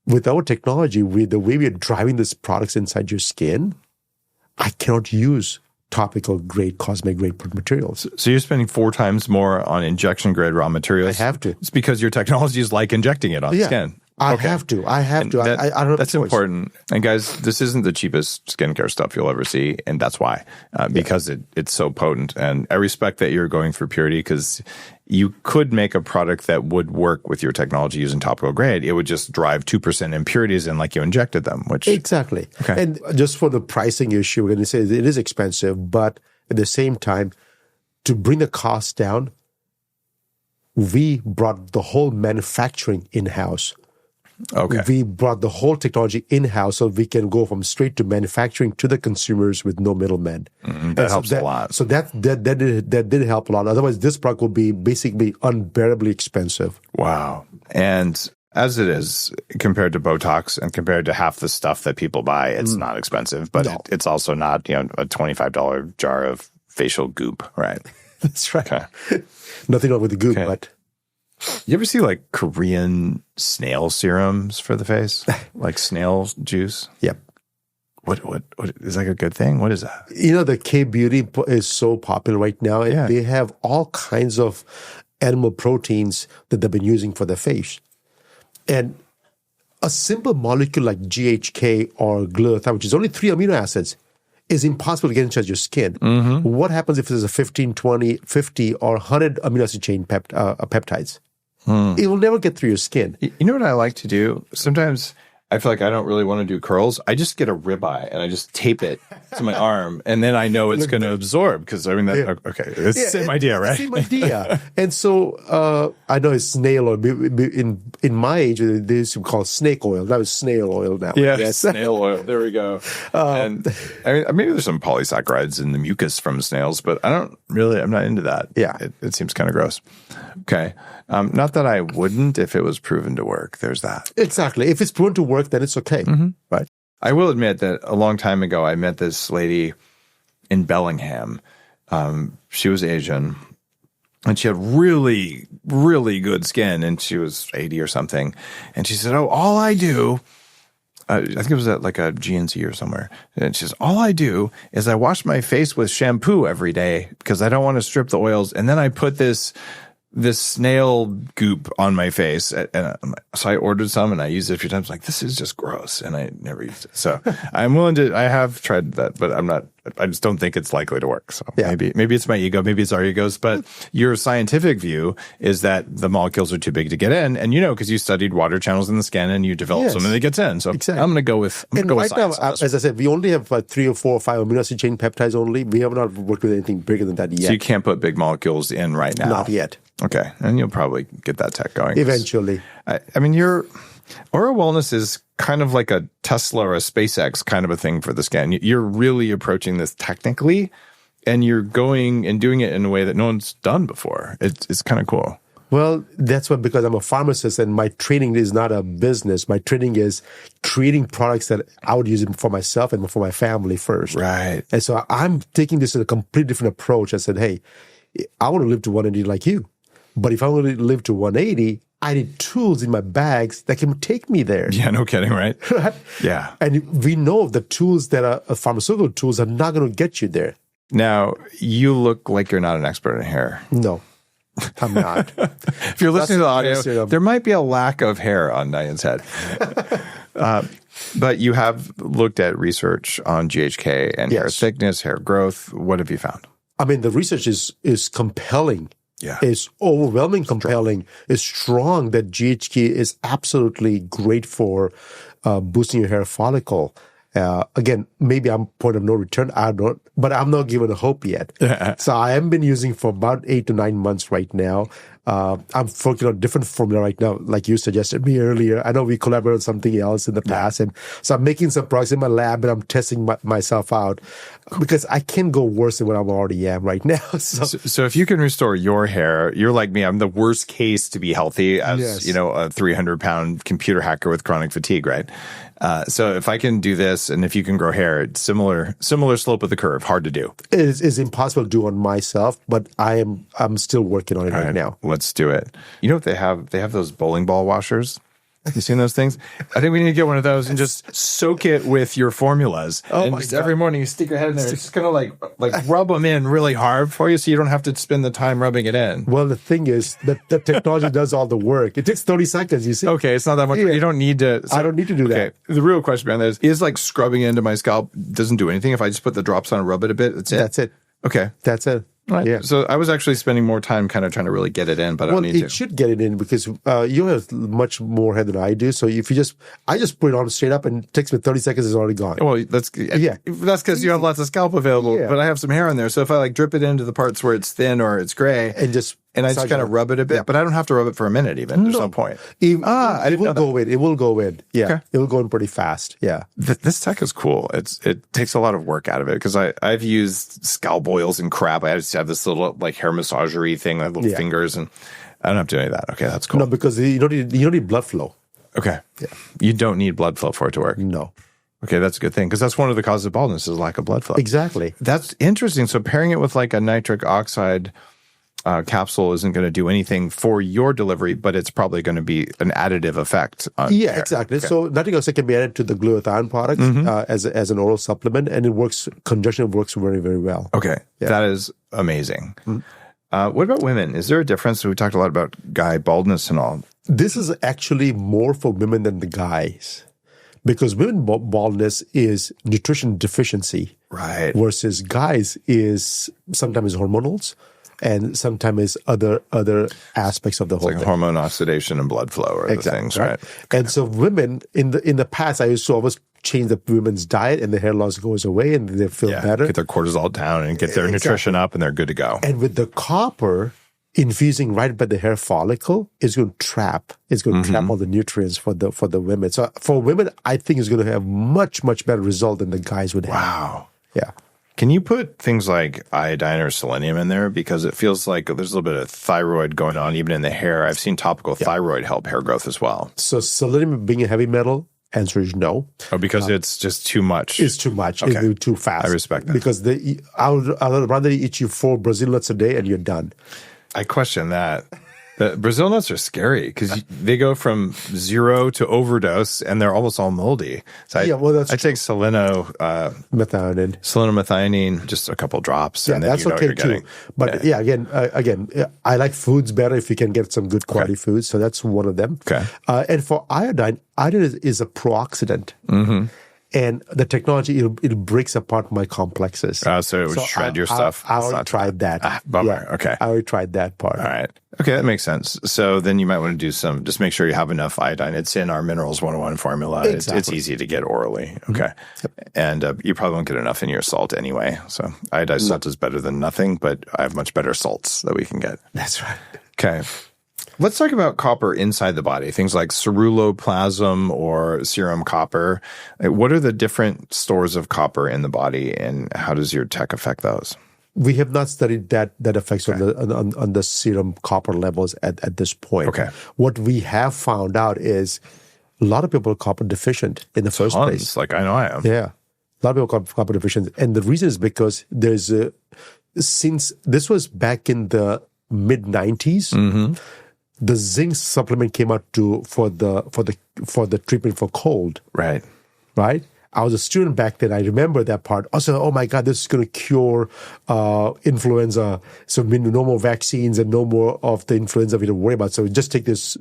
S1: With our technology, the way we are driving these products inside your skin, I cannot use topical grade, cosmetic grade materials.
S2: So you're spending 4 times more on injection grade raw materials?
S1: I have to.
S2: It's because your technology is like injecting it on skin.
S1: I have to. I don't have
S2: That's important. And guys, this isn't the cheapest skincare stuff you'll ever see. And that's why, because it's so potent. And I respect that you're going for purity because you could make a product that would work with your technology using topical grade. It would just drive 2% impurities in like you injected them, which...
S1: Exactly.
S2: Okay.
S1: And just for the pricing issue, we're going to say it is expensive, but at the same time, to bring the cost down, we brought the whole manufacturing in-house.
S2: Okay.
S1: We brought the whole technology in-house so we can go from straight to manufacturing to the consumers with no middleman.
S2: That helps a lot.
S1: So that did help a lot. Otherwise, this product would be basically unbearably expensive.
S2: Wow. And as it is, compared to Botox and compared to half the stuff that people buy, it's not expensive, but it's also not, a $25 jar of facial goop, right?
S1: That's right.
S2: Okay.
S1: Nothing wrong with the goop, but...
S2: You ever see like Korean snail serums for the face? Like snail juice?
S1: Yep.
S2: What is that a good thing? What is that?
S1: The K-beauty is so popular right now.
S2: Yeah.
S1: They have all kinds of animal proteins that they've been using for their face. And a simple molecule like GHK or glutathione, which is only 3 amino acids, is impossible to get into your skin. What happens if there's a 15, 20, 50, or 100 amino acid chain peptides? It will never get through your skin.
S2: You know what I like to do? Sometimes I feel like I don't really want to do curls. I just get a ribeye and I just tape it to my arm, and then I know it's going to absorb because okay, it's the same idea, right?
S1: Same idea. And so I know it's snail oil. In my age, they used to call snake oil. That was snail oil now.
S2: Yeah, snail oil. There we go. And I mean, maybe there's some polysaccharides in the mucus from snails, but I'm not into that.
S1: Yeah.
S2: It seems kind of gross. Okay. Not that I wouldn't if it was proven to work. There's that.
S1: Exactly. If it's proven to work, then it's okay.
S2: Right. I will admit that a long time ago, I met this lady in Bellingham. She was Asian, and she had really, really good skin, and she was 80 or something. And she said, all I do, I think it was at like a GNC or somewhere. And she says, all I do is I wash my face with shampoo every day because I don't want to strip the oils. And then I put this snail goop on my face. And so I ordered some and I used it a few times. Like, this is just gross. And I never used it. So I have tried that, but I just don't think it's likely to work. So maybe it's my ego. Maybe it's our egos. But your scientific view is that the molecules are too big to get in. And because you studied water channels in the skin and you developed something that gets in. So exactly. I'm going to go with science.
S1: Now, as I said, we only have 3 or 4 or 5 amino acid chain peptides only. We have not worked with anything bigger than that yet.
S2: So you can't put big molecules in right now?
S1: Not yet.
S2: Okay. And you'll probably get that tech going.
S1: Eventually.
S2: I mean, your oral wellness is kind of like a Tesla or a SpaceX kind of a thing for the skin. You're really approaching this technically, and you're going and doing it in a way that no one's done before. It's kind of cool.
S1: Well, that's because I'm a pharmacist and my training is not a business. My training is creating products that I would use for myself and for my family first.
S2: Right.
S1: And so I'm taking this as a completely different approach. I said, hey, I want to live to 180 like you. But if I want to live to 180, I need tools in my bags that can take me there.
S2: Yeah, no kidding, right?
S1: Right?
S2: Yeah.
S1: And we know the tools that are pharmaceutical tools are not going to get you there.
S2: Now, you look like you're not an expert in hair.
S1: No, I'm not.
S2: If you're listening to the audio, there might be a lack of hair on Nayan's head. But you have looked at research on GHK and hair thickness, hair growth. What have you found?
S1: I mean, the research is compelling.
S2: Yeah.
S1: Is overwhelming, compelling, is strong that GHK is absolutely great for boosting your hair follicle. Again, maybe I'm point of no return. I don't, but I'm not given a hope yet. So I have been using for about 8 to 9 months right now. I'm working on a different formula right now, like you suggested me earlier. I know we collaborated on something else in the past, and so I'm making some products in my lab, and I'm testing myself out because I can go worse than what I already am right now.
S2: So if you can restore your hair, you're like me. I'm the worst case to be healthy as a 300-pound computer hacker with chronic fatigue, right? So if I can do this, and if you can grow hair, it's similar slope of the curve. Hard to do.
S1: It is impossible to do on myself, but I'm still working on it right now.
S2: Let's do it. You know what they have? They have those bowling ball washers. You seen those things? I think we need to get one of those and just soak it with your formulas.
S1: Oh,
S2: and just every morning you stick your head in there. It's just going to like rub them in really hard for you so you don't have to spend the time rubbing it in.
S1: Well, the thing is that the technology does all the work. It takes 30 seconds, you see.
S2: Okay, it's not that much. Yeah. You don't need to.
S1: I don't need to do that.
S2: The real question behind that is like scrubbing into my scalp doesn't do anything. If I just put the drops on and rub it a bit, that's it?
S1: That's it.
S2: Okay.
S1: That's it.
S2: Right.
S1: Yeah.
S2: So I was actually spending more time kind of trying to really get it in, but I don't need
S1: it
S2: to.
S1: should get it in because you have much more hair than I do. So if I just put it on straight up and it takes me 30 seconds, it's already gone.
S2: Well, that's because you have lots of scalp available, but I have some hair on there. So if I like drip it into the parts where it's thin or it's gray and I just kind of rub it a bit, but I don't have to rub it for a minute even. There's no point.
S1: It will go in. It will go in. Yeah.
S2: Okay.
S1: It will go in pretty fast. Yeah.
S2: This tech is cool. It takes a lot of work out of it because I've used scalp oils and crap. I just have this little like hair massagery thing, like little fingers, and I don't have to do any of that. Okay, that's cool.
S1: No, because you don't need blood flow.
S2: Okay. Yeah. You don't need blood flow for it to work.
S1: No.
S2: Okay, that's a good thing because that's one of the causes of baldness is lack of blood flow.
S1: Exactly.
S2: That's interesting. So pairing it with like a nitric oxide capsule isn't going to do anything for your delivery, but it's probably going to be an additive effect.
S1: Yeah, exactly. Okay. So nitric oxide can be added to the glutathione product as an oral supplement, and it works. Conjunction works very, very well.
S2: Okay, that is amazing. What about women? Is there a difference? We talked a lot about guy baldness and all.
S1: This is actually more for women than the guys. Because women baldness is nutrition deficiency.
S2: Right.
S1: Versus guys is sometimes hormonals and sometimes other aspects of the whole
S2: like
S1: thing.
S2: Hormone oxidation and blood flow are the things, right?
S1: And so women, in the past, I used to always change the women's diet and the hair loss goes away and they feel better.
S2: Get their cortisol down and get their nutrition up and they're good to go.
S1: And with the copper, infusing right by the hair follicle is going to trap. It's going to trap all the nutrients for the women. So for women, I think it's going to have much, much better result than the guys would have.
S2: Wow.
S1: Yeah.
S2: Can you put things like iodine or selenium in there? Because it feels like there's a little bit of thyroid going on even in the hair. I've seen topical thyroid help hair growth as well. So
S1: selenium being a heavy metal, answer is no.
S2: Oh, because it's just too much.
S1: It's too much. Okay. It's too fast.
S2: I respect that.
S1: Because I would rather eat you 4 Brazil nuts a day and you're done.
S2: I question that. The Brazil nuts are scary because they go from 0 to overdose and they're almost all moldy. So I take selenomethionine, just a couple drops.
S1: Yeah,
S2: and then
S1: that's okay too. But again, I like foods better if you can get some good quality foods. So that's one of them.
S2: Okay.
S1: And for iodine is a pro-oxidant. And the technology, it breaks apart my complexes.
S2: So it would shred your stuff.
S1: I already tried that.
S2: Bummer. Yeah, okay.
S1: I already tried that part.
S2: All right. Okay, that makes sense. So then you might want to do just make sure you have enough iodine. It's in our Minerals 101 formula.
S1: Exactly.
S2: It's easy to get orally. Okay. Yep. And you probably won't get enough in your salt anyway. So iodized salt is better than nothing, but I have much better salts that we can get.
S1: That's right.
S2: Okay. Let's talk about copper inside the body, things like ceruloplasm or serum copper. What are the different stores of copper in the body and how does your tech affect those?
S1: We have not studied that effects on the serum copper levels at this point.
S2: Okay.
S1: What we have found out is a lot of people are copper deficient in the first place.
S2: Like I know I am.
S1: Yeah. A lot of people are copper deficient. And the reason is because since this was back in the mid-90s, the zinc supplement came out for the treatment for cold.
S2: Right.
S1: Right? I was a student back then. I remember that part. Also, oh my God, this is going to cure influenza. So no more vaccines and no more of the influenza we don't worry about. So just take this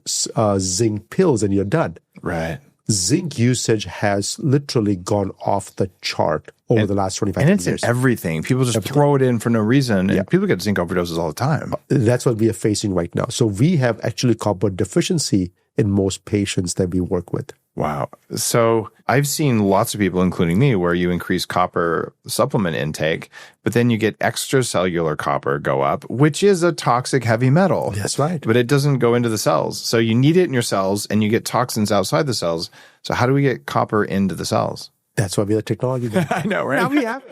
S1: zinc pills and you're done.
S2: Right.
S1: Zinc usage has literally gone off the chart over the last 25 years.
S2: And it's in everything. People just throw it in for no reason. And people get zinc overdoses all the time.
S1: That's what we are facing right now. So we have actually copper deficiency in most patients that we work with.
S2: Wow. So I've seen lots of people, including me, where you increase copper supplement intake, but then you get extracellular copper go up, which is a toxic heavy metal.
S1: That's right.
S2: But it doesn't go into the cells. So you need it in your cells and you get toxins outside the cells. So how do we get copper into the cells?
S1: That's why we have technology.
S2: I know, right?
S1: Now we have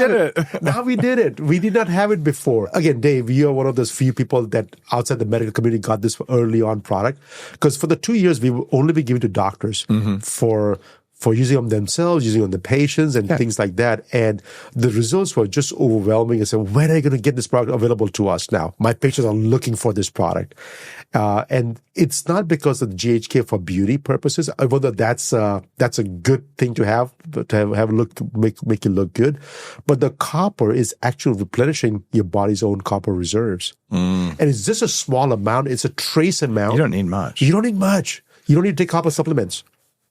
S1: it. Now we did it. We did not have it before. Again, Dave, you are one of those few people that outside the medical community got this early on product. Because for the 2 years, we will only be given to doctors for using them themselves, using on the patients and things like that. And the results were just overwhelming. I said, when are you going to get this product available to us now? My patients are looking for this product. And it's not because of the GHK for beauty purposes, although that's a good thing to have make you look good. But the copper is actually replenishing your body's own copper reserves. And it's just a small amount. It's a trace amount.
S2: You don't need much.
S1: You don't need much. You don't need to take copper supplements.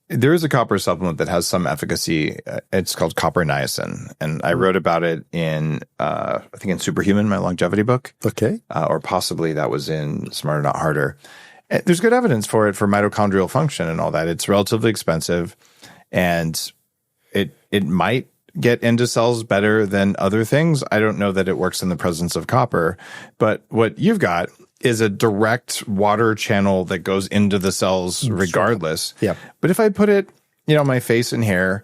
S2: There is a copper supplement that has some efficacy. It's called copper niacin. And I wrote about it in, I think in Superhuman, my longevity book.
S1: Okay.
S2: Or possibly that was in Smarter Not Harder. There's good evidence for it for mitochondrial function and all that. It's relatively expensive, and it might get into cells better than other things. I don't know that it works in the presence of copper, but what you've got is a direct water channel that goes into the cells regardless.
S1: Yeah.
S2: But if I put it, on my face and hair,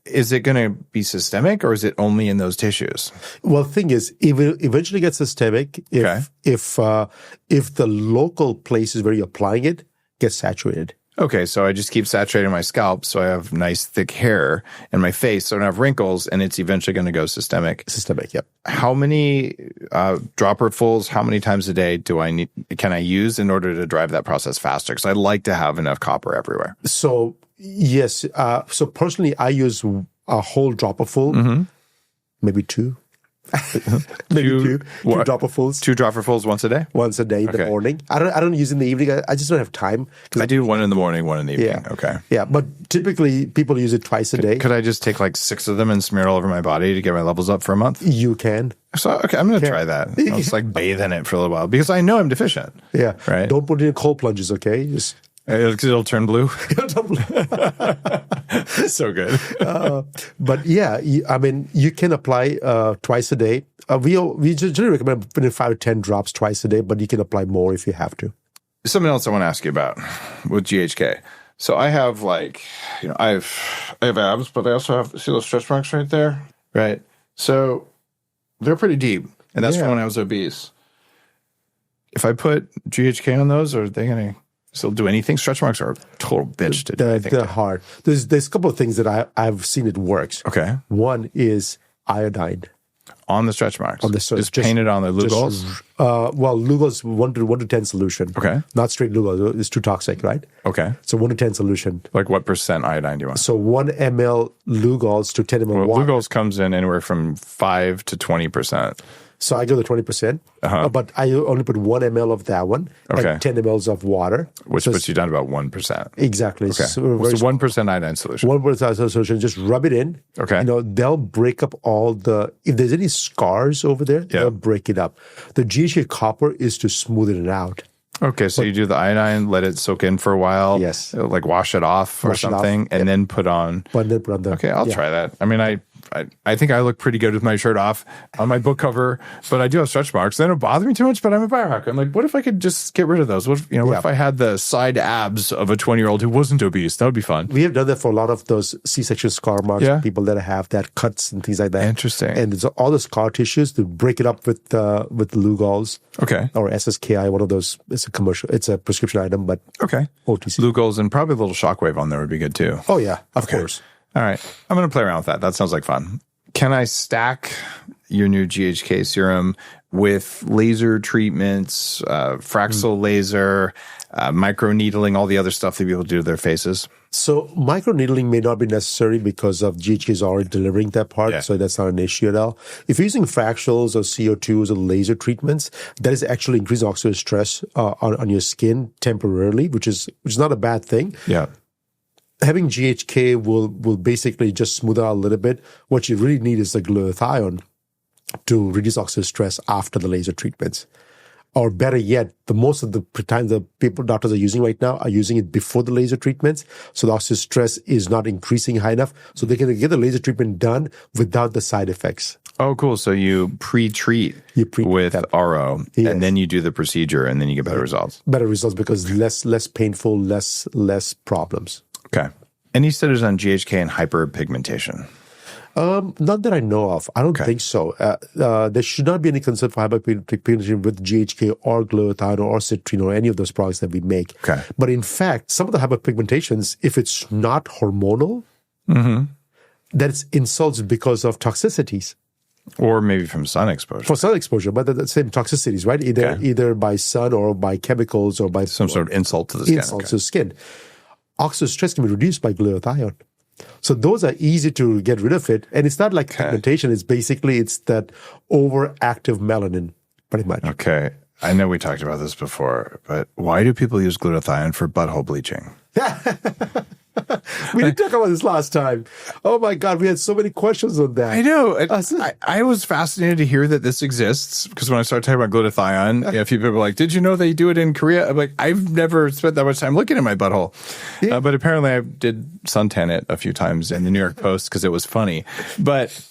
S2: is it going to be systemic, or is it only in those tissues?
S1: Well, the thing is, it will eventually get systemic if the local places where you're applying it gets saturated.
S2: Okay, so I just keep saturating my scalp so I have nice thick hair, and my face so I don't have wrinkles, and it's eventually going to go systemic.
S1: Systemic, yep.
S2: How many dropperfuls, how many times a day can I use in order to drive that process faster? Because I like to have enough copper everywhere.
S1: So, yes. So personally, I use a whole dropperful, maybe two. Maybe two dropperfuls.
S2: 2 dropperfuls once a day?
S1: Once a day in the morning. I don't use it in the evening. I just don't have time.
S2: I do 1 in the morning, 1 in the evening.
S1: Yeah.
S2: Okay.
S1: Yeah, but typically people use it twice a day.
S2: Could I just take like 6 of them and smear it all over my body to get my levels up for a month?
S1: You can.
S2: So, okay, I'm going to try that. I'll just like bathe in it for a little while because I know I'm deficient.
S1: Yeah.
S2: Right.
S1: Don't put it in cold plunges, okay? Just
S2: it'll turn blue. So good.
S1: But yeah, you can apply twice a day. We generally recommend putting 5 to 10 drops twice a day, but you can apply more if you have to.
S2: Something else I want to ask you about with GHK. So I have I have abs, but I also have, see those stretch marks right there? Right. So they're pretty deep, and that's from when I was obese. If I put GHK on those, are they going to still do anything? Stretch marks are a total bitch to do.
S1: They're hard. There's a couple of things that I've seen it works.
S2: Okay.
S1: One is iodine.
S2: On the stretch marks?
S1: On the
S2: just painted on the Lugol's?
S1: Lugol's 1 to 10 solution.
S2: Okay.
S1: Not straight Lugol. It's too toxic, right?
S2: Okay.
S1: So 1 to 10 solution.
S2: Like what percent iodine do you want?
S1: So 1 ml Lugol's to 10 ml water.
S2: Lugol's comes in anywhere from 5 to 20%.
S1: So I go to 20%, but I only put 1 ml of that one, and 10 mLs of water.
S2: Which puts you down to about 1%.
S1: Exactly.
S2: Okay. So 1% iodine solution.
S1: 1% iodine solution, just rub it in.
S2: Okay.
S1: They'll break up if there's any scars over there, they'll break it up. The GHK copper is to smoothen it out.
S2: Okay, so you do the iodine, let it soak in for a while.
S1: Yes.
S2: Like wash it off or something, and then put on. Okay, I'll try that. I mean, I think I look pretty good with my shirt off on my book cover, but I do have stretch marks. They don't bother me too much, but I'm a biohacker. I'm like, what if I could just get rid of those? What if I had the side abs of a 20-year-old who wasn't obese? That would be fun.
S1: We have done that for a lot of those C-section scar marks, people that have that cuts and things like that.
S2: Interesting.
S1: And it's all the scar tissues to break it up with Lugol's.
S2: Okay.
S1: Or SSKI, one of those. It's a prescription item, but OTC.
S2: Lugol's and probably a little shockwave on there would be good too.
S1: Oh yeah, of course.
S2: All right. I'm going to play around with that. That sounds like fun. Can I stack your new GHK serum with laser treatments, Fraxel laser, microneedling, all the other stuff that people do to their faces? So
S1: microneedling may not be necessary because of GHK is already delivering that part, so that's not an issue at all. If you're using Fraxels or CO2s or laser treatments, that is actually increasing oxidative stress on your skin temporarily, which is not a bad thing.
S2: Yeah.
S1: Having GHK will basically just smooth out a little bit. What you really need is the glutathione to reduce oxidative stress after the laser treatments. Or better yet, most of the times doctors are using right now are using it before the laser treatments. So the oxidative stress is not increasing high enough. So they can get the laser treatment done without the side effects.
S2: Oh, cool. So you pre-treat with RO, and then you do the procedure, and then you get better results.
S1: Better results because less painful, less problems.
S2: Okay. Any studies on GHK and hyperpigmentation?
S1: Not that I know of. I don't think so. There should not be any concern for hyperpigmentation with GHK or glutathione or citrine or any of those products that we make.
S2: Okay.
S1: But in fact, some of the hyperpigmentations, if it's not hormonal, that it's insults because of toxicities.
S2: Or maybe from sun exposure.
S1: For sun exposure, but the same toxicities, right? Either by sun or by chemicals or by
S2: some sort of insult to the skin.
S1: Insult to the skin. Oxidative stress can be reduced by glutathione. So those are easy to get rid of it. And it's not like pigmentation. It's that overactive melanin, pretty much.
S2: Okay. I know we talked about this before, but why do people use glutathione for butthole bleaching?
S1: We didn't talk about this last time. Oh my God, we had so many questions on that.
S2: I know. I was fascinated to hear that this exists because when I started talking about glutathione, a few people were like, did you know they do it in Korea? I'm like, I've never spent that much time looking at my butthole. Yeah. But apparently I did suntan it a few times in the New York Post because it was funny. But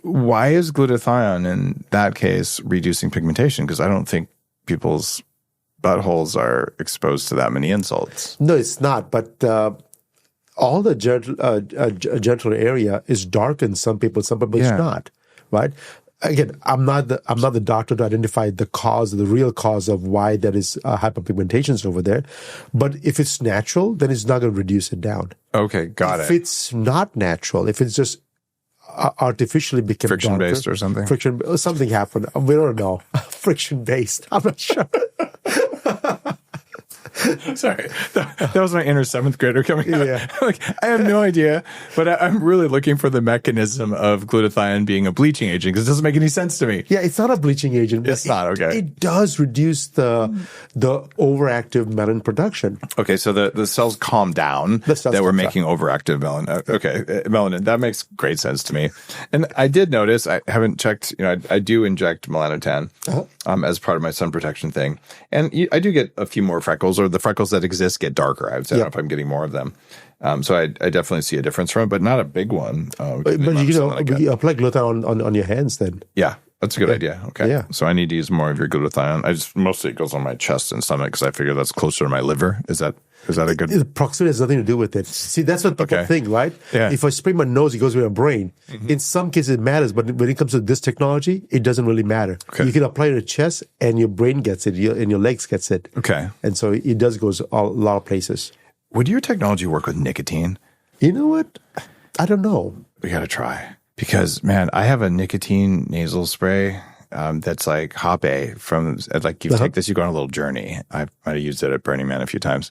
S2: why is glutathione in that case reducing pigmentation? Because I don't think people's buttholes are exposed to that many insults.
S1: No, it's not. But all the genital area is dark in some people it's not, right? Again, I'm not the doctor to identify the cause, the real cause of why there is hyperpigmentation over there. But if it's natural, then it's not going to reduce it down.
S2: Okay, got it.
S1: If it's not natural, if it's just artificially become
S2: friction-based or something?
S1: Something happened. We don't know. Friction-based. I'm not sure.
S2: Sorry, that was my inner seventh grader coming out.
S1: Yeah.
S2: Like, I have no idea, but I'm really looking for the mechanism of glutathione being a bleaching agent because it doesn't make any sense to me.
S1: Yeah, it's not a bleaching agent.
S2: It's not, okay.
S1: It does reduce the overactive melanin production.
S2: Okay, so the cells calm down that we're making overactive melanin. Okay, melanin. That makes great sense to me. And I did notice, I haven't checked, I do inject melanotan as part of my sun protection thing. And I do get a few more freckles, or the freckles that exist get darker. I would say, I don't know if I'm getting more of them. So I definitely see a difference from it, but not a big one.
S1: But you apply glutathione on your hands then.
S2: Yeah, that's a good idea. Okay.
S1: Yeah.
S2: So I need to use more of your glutathione. Mostly it goes on my chest and stomach because I figure that's closer to my liver. Is that a good?
S1: The proximity has nothing to do with it. See, that's what people think, right?
S2: Yeah.
S1: If I spray my nose, it goes with my brain. Mm-hmm. In some cases, it matters, but when it comes to this technology, it doesn't really matter. Okay. You can apply it to your chest, and your brain gets it, and your legs gets it.
S2: Okay.
S1: And so it does go a lot of places.
S2: Would your technology work with nicotine?
S1: You know what? I don't know.
S2: We got to try. Because, man, I have a nicotine nasal spray that's like Hop A from, like, you take this, you go on a little journey. I might have used it at Burning Man a few times.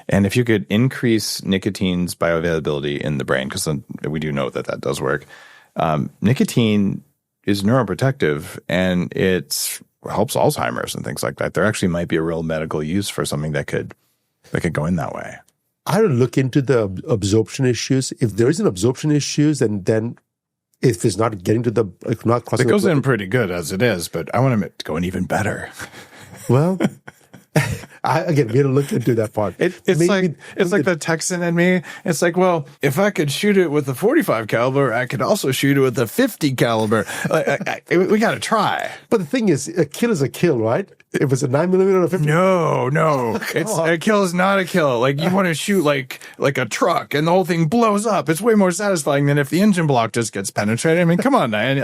S2: And if you could increase nicotine's bioavailability in the brain, because we do know that does work, nicotine is neuroprotective and it helps Alzheimer's and things like that. There actually might be a real medical use for something that could go in that way.
S1: I would look into the absorption issues. If there isn't absorption issues, and then if it's not getting to not crossing,
S2: it goes in pretty good as it is, but I want it to go in even better.
S1: Well, again, we had to look into that part.
S2: It's like the Texan in me. It's like, well, if I could shoot it with a 45 caliber, I could also shoot it with a 50 caliber. We got to try.
S1: But the thing is, a kill is a kill, right? If it's a 9mm or a 50.
S2: No. A kill is not a kill. Like, you want to shoot like a truck and the whole thing blows up. It's way more satisfying than if the engine block just gets penetrated. I mean, come on, man.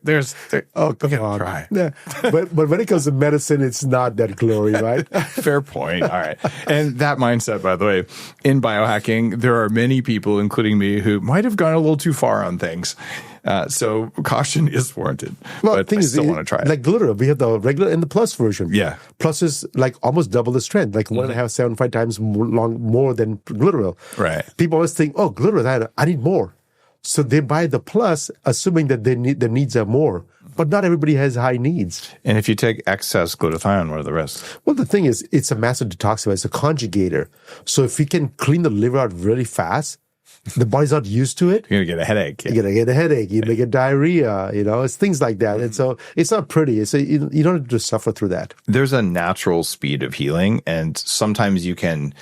S2: There's try.
S1: Yeah. But when it comes to medicine, it's not that glory, right?
S2: Fair point. All right. And that mindset, by the way, in biohacking, there are many people, including me, who might have gone a little too far on things. So caution is warranted. Well, but I still want to try it.
S1: Like glitter, we have the regular and the plus version.
S2: Yeah.
S1: Plus is like almost double the strength, like 1.575 times more than glycerol.
S2: Right.
S1: People always think, oh, glycerol, I need more. So they buy the plus, assuming that their needs are more. But not everybody has high needs.
S2: And if you take excess glutathione, what are the risks?
S1: Well, the thing is, it's a massive detoxifier. It's a conjugator. So if you can clean the liver out really fast, the body's not used to it.
S2: You're going to get a headache.
S1: You're going to get a headache. You may get diarrhea. It's things like that. And so it's not pretty. You don't have to suffer through that.
S2: There's a natural speed of healing. And sometimes you can,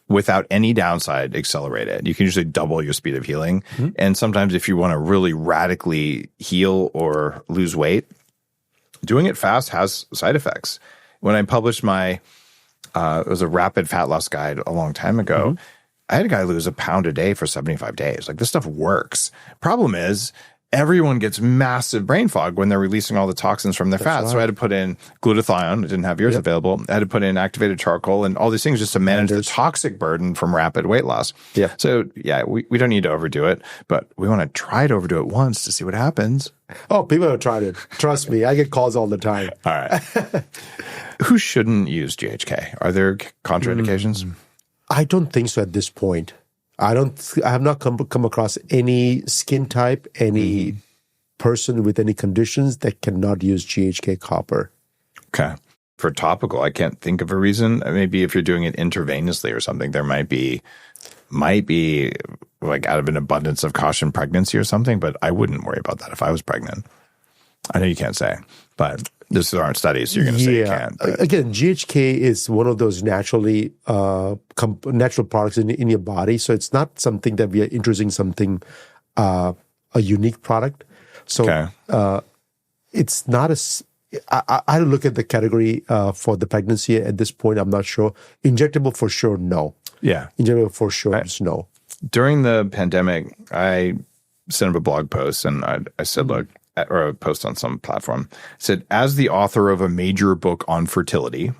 S2: without any downside, accelerate it. You can usually double your speed of healing. Mm-hmm. And sometimes if you want to really radically heal or lose weight, doing it fast has side effects. When I published it was a rapid fat loss guide a long time ago, I had a guy lose 1 pound a day for 75 days. Like, this stuff works. Problem is, everyone gets massive brain fog when they're releasing all the toxins from their fat. Right. So I had to put in glutathione. I didn't have yours available. I had to put in activated charcoal and all these things just to manage the toxic burden from rapid weight loss. Yeah. So, yeah, we don't need to overdo it, but we want to try to overdo it once to see what happens.
S1: Oh, people have tried it. Trust me. I get calls all the time.
S2: All right. Who shouldn't use GHK? Are there contraindications?
S1: I don't think so at this point. I have not come across any skin type, any person with any conditions that cannot use GHK copper.
S2: Okay. for topical, I can't think of a reason. Maybe if you're doing it intravenously or something, there might be like out of an abundance of caution pregnancy or something, but I wouldn't worry about that if I was pregnant. I know you can't say, but this aren't studies, so you're going to say you can't. But.
S1: Again, GHK is one of those natural products in your body, so it's not something that we are introducing something, a unique product. So it's not I look at the category for the pregnancy at this point. I'm not sure. Injectable for sure, no.
S2: Yeah.
S1: Injectable for sure, just no.
S2: During the pandemic, I sent up a blog post and I said, look, or a post on some platform, said, as the author of a major book on fertility,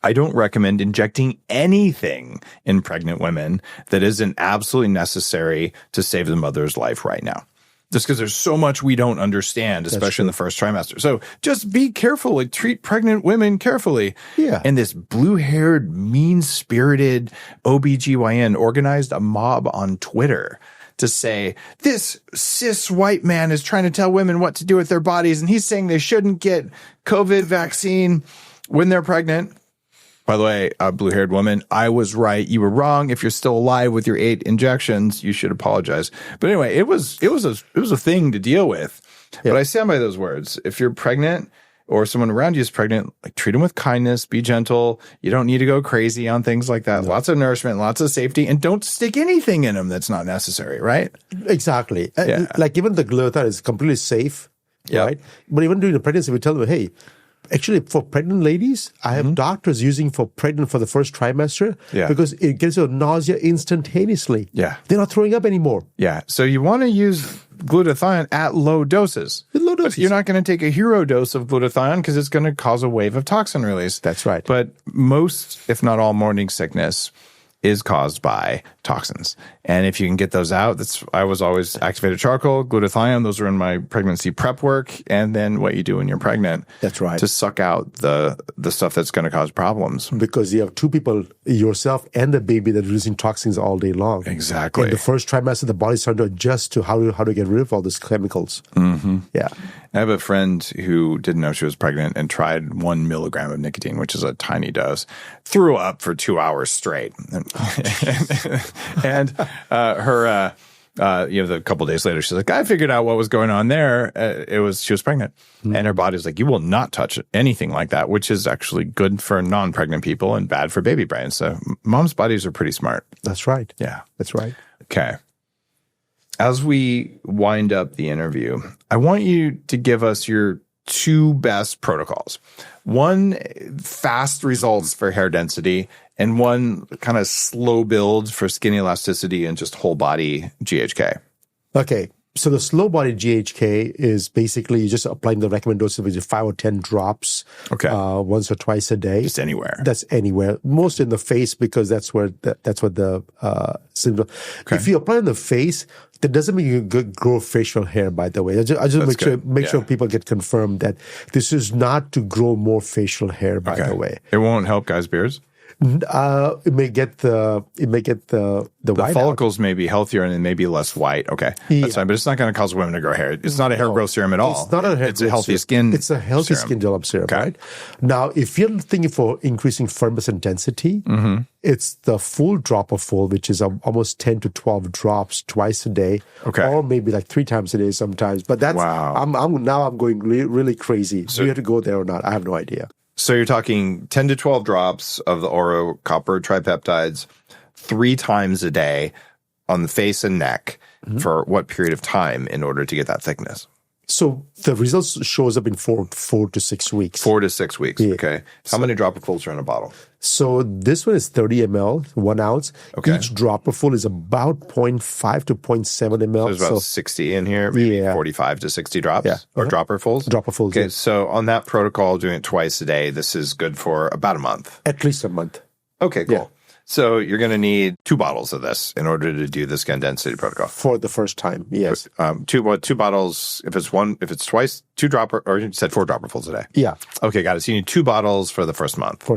S2: I don't recommend injecting anything in pregnant women that isn't absolutely necessary to save the mother's life right now. Just because there's so much we don't understand, especially in the first trimester. So just be careful, like treat pregnant women carefully.
S1: Yeah.
S2: And this blue-haired, mean-spirited OBGYN organized a mob on Twitter to say, this cis white man is trying to tell women what to do with their bodies, and he's saying they shouldn't get COVID vaccine when they're pregnant. By the way, blue-haired woman, I was right. You were wrong. If you're still alive with your 8 injections, you should apologize. But anyway, it was a thing to deal with. Yeah. But I stand by those words. If you're pregnant or someone around you is pregnant, like treat them with kindness, be gentle. You don't need to go crazy on things like that. No. Lots of nourishment, lots of safety, and don't stick anything in them that's not necessary, right?
S1: Exactly. Yeah. Like even the glutathione is completely safe, right? But even during the pregnancy, we tell them, hey, actually, for pregnant ladies, I have doctors using for pregnant for the first trimester because it gives you nausea instantaneously. Yeah. They're not throwing up anymore.
S2: Yeah. So you want to use glutathione at low doses. But you're not going to take a hero dose of glutathione because it's going to cause a wave of toxin release.
S1: That's right.
S2: But most, if not all, morning sickness is caused by toxins. And if you can get those out, I was always activated charcoal, glutathione. Those are in my pregnancy prep work. And then what you do when you're pregnant.
S1: That's right.
S2: To suck out the stuff that's going to cause problems.
S1: Because you have two people, yourself and the baby, that are releasing toxins all day long.
S2: Exactly.
S1: In the first trimester, the body's trying to adjust to how to get rid of all these chemicals.
S2: Mm-hmm.
S1: Yeah.
S2: I have a friend who didn't know she was pregnant and tried 1 milligram of nicotine, which is a tiny dose, threw up for 2 hours straight. And her, a couple of days later, she's like, I figured out what was going on there. She was pregnant. Mm-hmm. And her body's like, you will not touch anything like that, which is actually good for non-pregnant people and bad for baby brains. So moms' bodies are pretty smart.
S1: That's right.
S2: Yeah.
S1: That's right.
S2: Okay. As we wind up the interview, I want you to give us your 2 best protocols. One, fast results for hair density, and one kind of slow build for skin elasticity and just whole body GHK.
S1: Okay. So the slow body GHK is basically just applying the recommended dose of 5 or 10 drops once or twice a day.
S2: Just anywhere.
S1: That's anywhere. Most in the face because that's what the symptom. Okay. If you apply in the face, that doesn't mean you grow facial hair, by the way. I just make sure people get confirmed that this is not to grow more facial hair, by the way.
S2: It won't help guys' beards?
S1: It may get the white
S2: follicles
S1: out.
S2: May be healthier and it may be less white. Okay, that's fine, but it's not going to cause women to grow hair. It's not a hair growth serum at all.
S1: It's not a hair.
S2: It's a healthy skin.
S1: It's a healthy skin develop serum, right? Now, if you're thinking for increasing firmness and density, it's the full dropper full, which is almost 10 to 12 drops twice a day, or maybe like 3 times a day sometimes. But that's I'm going really crazy. So you have to go there or not? I have no idea.
S2: So you're talking 10 to 12 drops of the oro copper tripeptides 3 times a day on the face and neck for what period of time in order to get that thickness?
S1: So the results shows up in 4 to 6 weeks.
S2: 4 to 6 weeks. Yeah. Okay. How many dropperfuls are in a bottle?
S1: So this one is 30 ml, 1 ounce. Okay. Each dropperful is about 0.5 to 0.7 ml.
S2: So there's about 60 in here, maybe 45 to 60 drops or dropperfuls?
S1: Dropperfuls.
S2: Okay. So on that protocol, doing it twice a day, this is good for about a month.
S1: At least a month.
S2: Okay, cool. Yeah. So you're going to need 2 bottles of this in order to do the skin density protocol.
S1: For the first time, yes.
S2: 2 bottles, if it's twice, 2 dropper, or you said 4 dropperfuls a day.
S1: Yeah.
S2: Okay, got it. So you need 2 bottles for the first month.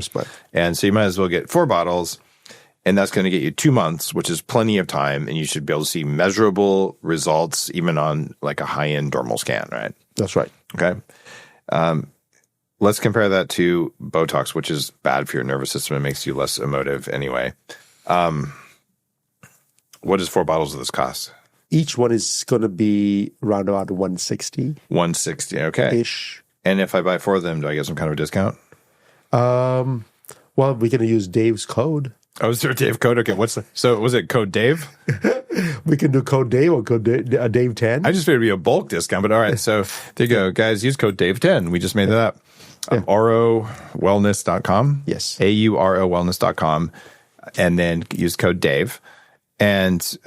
S2: And so you might as well get 4 bottles, and that's going to get you 2 months, which is plenty of time, and you should be able to see measurable results even on like a high-end dermal scan, right?
S1: That's right.
S2: Okay. let's compare that to Botox, which is bad for your nervous system and makes you less emotive anyway. What does 4 bottles of this cost?
S1: Each one is going to be around about 160.
S2: 160, okay.
S1: Ish.
S2: And if I buy 4 of them, do I get some kind of a discount?
S1: Well, we're going to use Dave's code.
S2: Oh, is there a Dave code? Okay, so was it code Dave?
S1: We can do code Dave or code Dave 10.
S2: I just figured it'd be a bulk discount, but all right. So there you go, guys. Use code Dave 10. We just made that up. AuroWellness.com.
S1: Yes.
S2: AuroWellness.com. And then use code Dave. And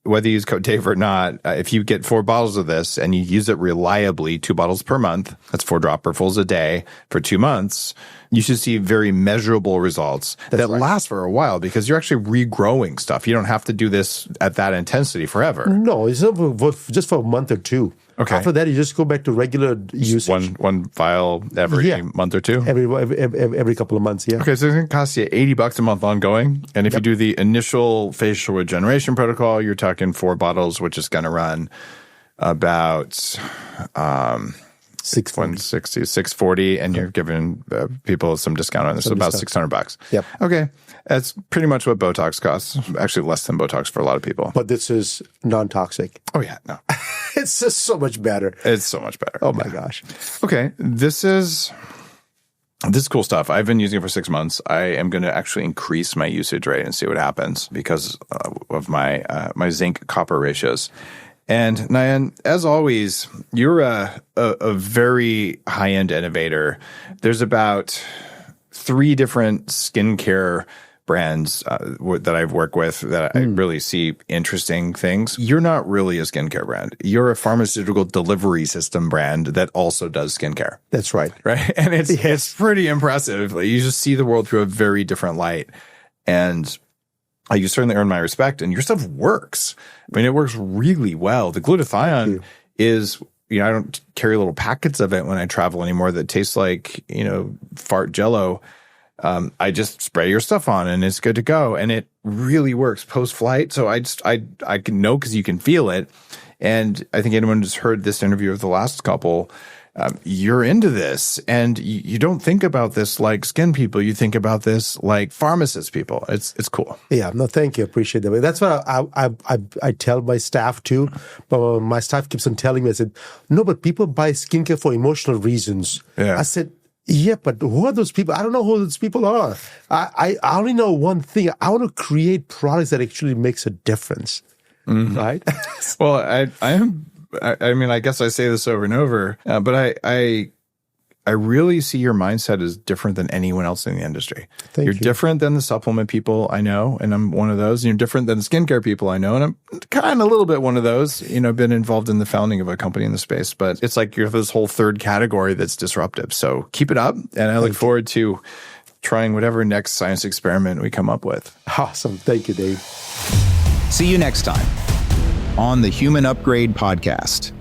S2: whether you use code Dave or not, if you get 4 bottles of this and you use it reliably, 2 bottles per month, that's 4 dropperfuls a day for 2 months, you should see very measurable results that last for a while because you're actually regrowing stuff. You don't have to do this at that intensity forever.
S1: No, it's not just for a month or 2.
S2: Okay.
S1: After that, you just go back to regular usage.
S2: One vial every month or 2?
S1: Every couple of months, yeah.
S2: Okay, so it's going to cost you $80 a month ongoing. And if you do the initial facial regeneration protocol, you're talking 4 bottles, which is going to run about $640, and you're giving people some discount on this, so about $600.
S1: Yep.
S2: Okay, that's pretty much what Botox costs. Actually, less than Botox for a lot of people.
S1: But this is non-toxic.
S2: Oh yeah, no,
S1: it's just so much better.
S2: It's so much better.
S1: Oh my gosh.
S2: Okay, this is cool stuff. I've been using it for 6 months. I am going to actually increase my usage rate and see what happens because of my my zinc copper ratios. And Nayan, as always, you're a very high-end innovator. There's about 3 different skincare brands that I've worked with that I really see interesting things. You're not really a skincare brand. You're a pharmaceutical delivery system brand that also does skincare.
S1: That's right.
S2: Right? And it's pretty impressive. Like, you just see the world through a very different light. And you certainly earn my respect, and your stuff works. I mean, it works really well. The glutathione is, I don't carry little packets of it when I travel anymore that tastes like, fart jello. I just spray your stuff on and it's good to go. And it really works post-flight. So I can know because you can feel it. And I think anyone who's heard this interview of the last couple, you're into this, and you don't think about this like skin people. You think about this like pharmacist people. It's cool.
S1: Yeah, no, thank you. Appreciate that. That's what I tell my staff too. But my staff keeps on telling me, I said, no, but people buy skincare for emotional reasons. Yeah. I said, yeah, but who are those people? I don't know who those people are. I only know one thing. I want to create products that actually makes a difference. Mm-hmm. Right?
S2: Well, I mean, I guess I say this over and over, but I really see your mindset as different than anyone else in the industry. You're different than the supplement people I know, and I'm one of those. And you're different than the skincare people I know, and I'm kind of a little bit one of those. Been involved in the founding of a company in the space, but it's like you're this whole third category that's disruptive. So keep it up, and I look forward to trying whatever next science experiment we come up with.
S1: Awesome. Thank you, Dave.
S3: See you next time on the Human Upgrade Podcast.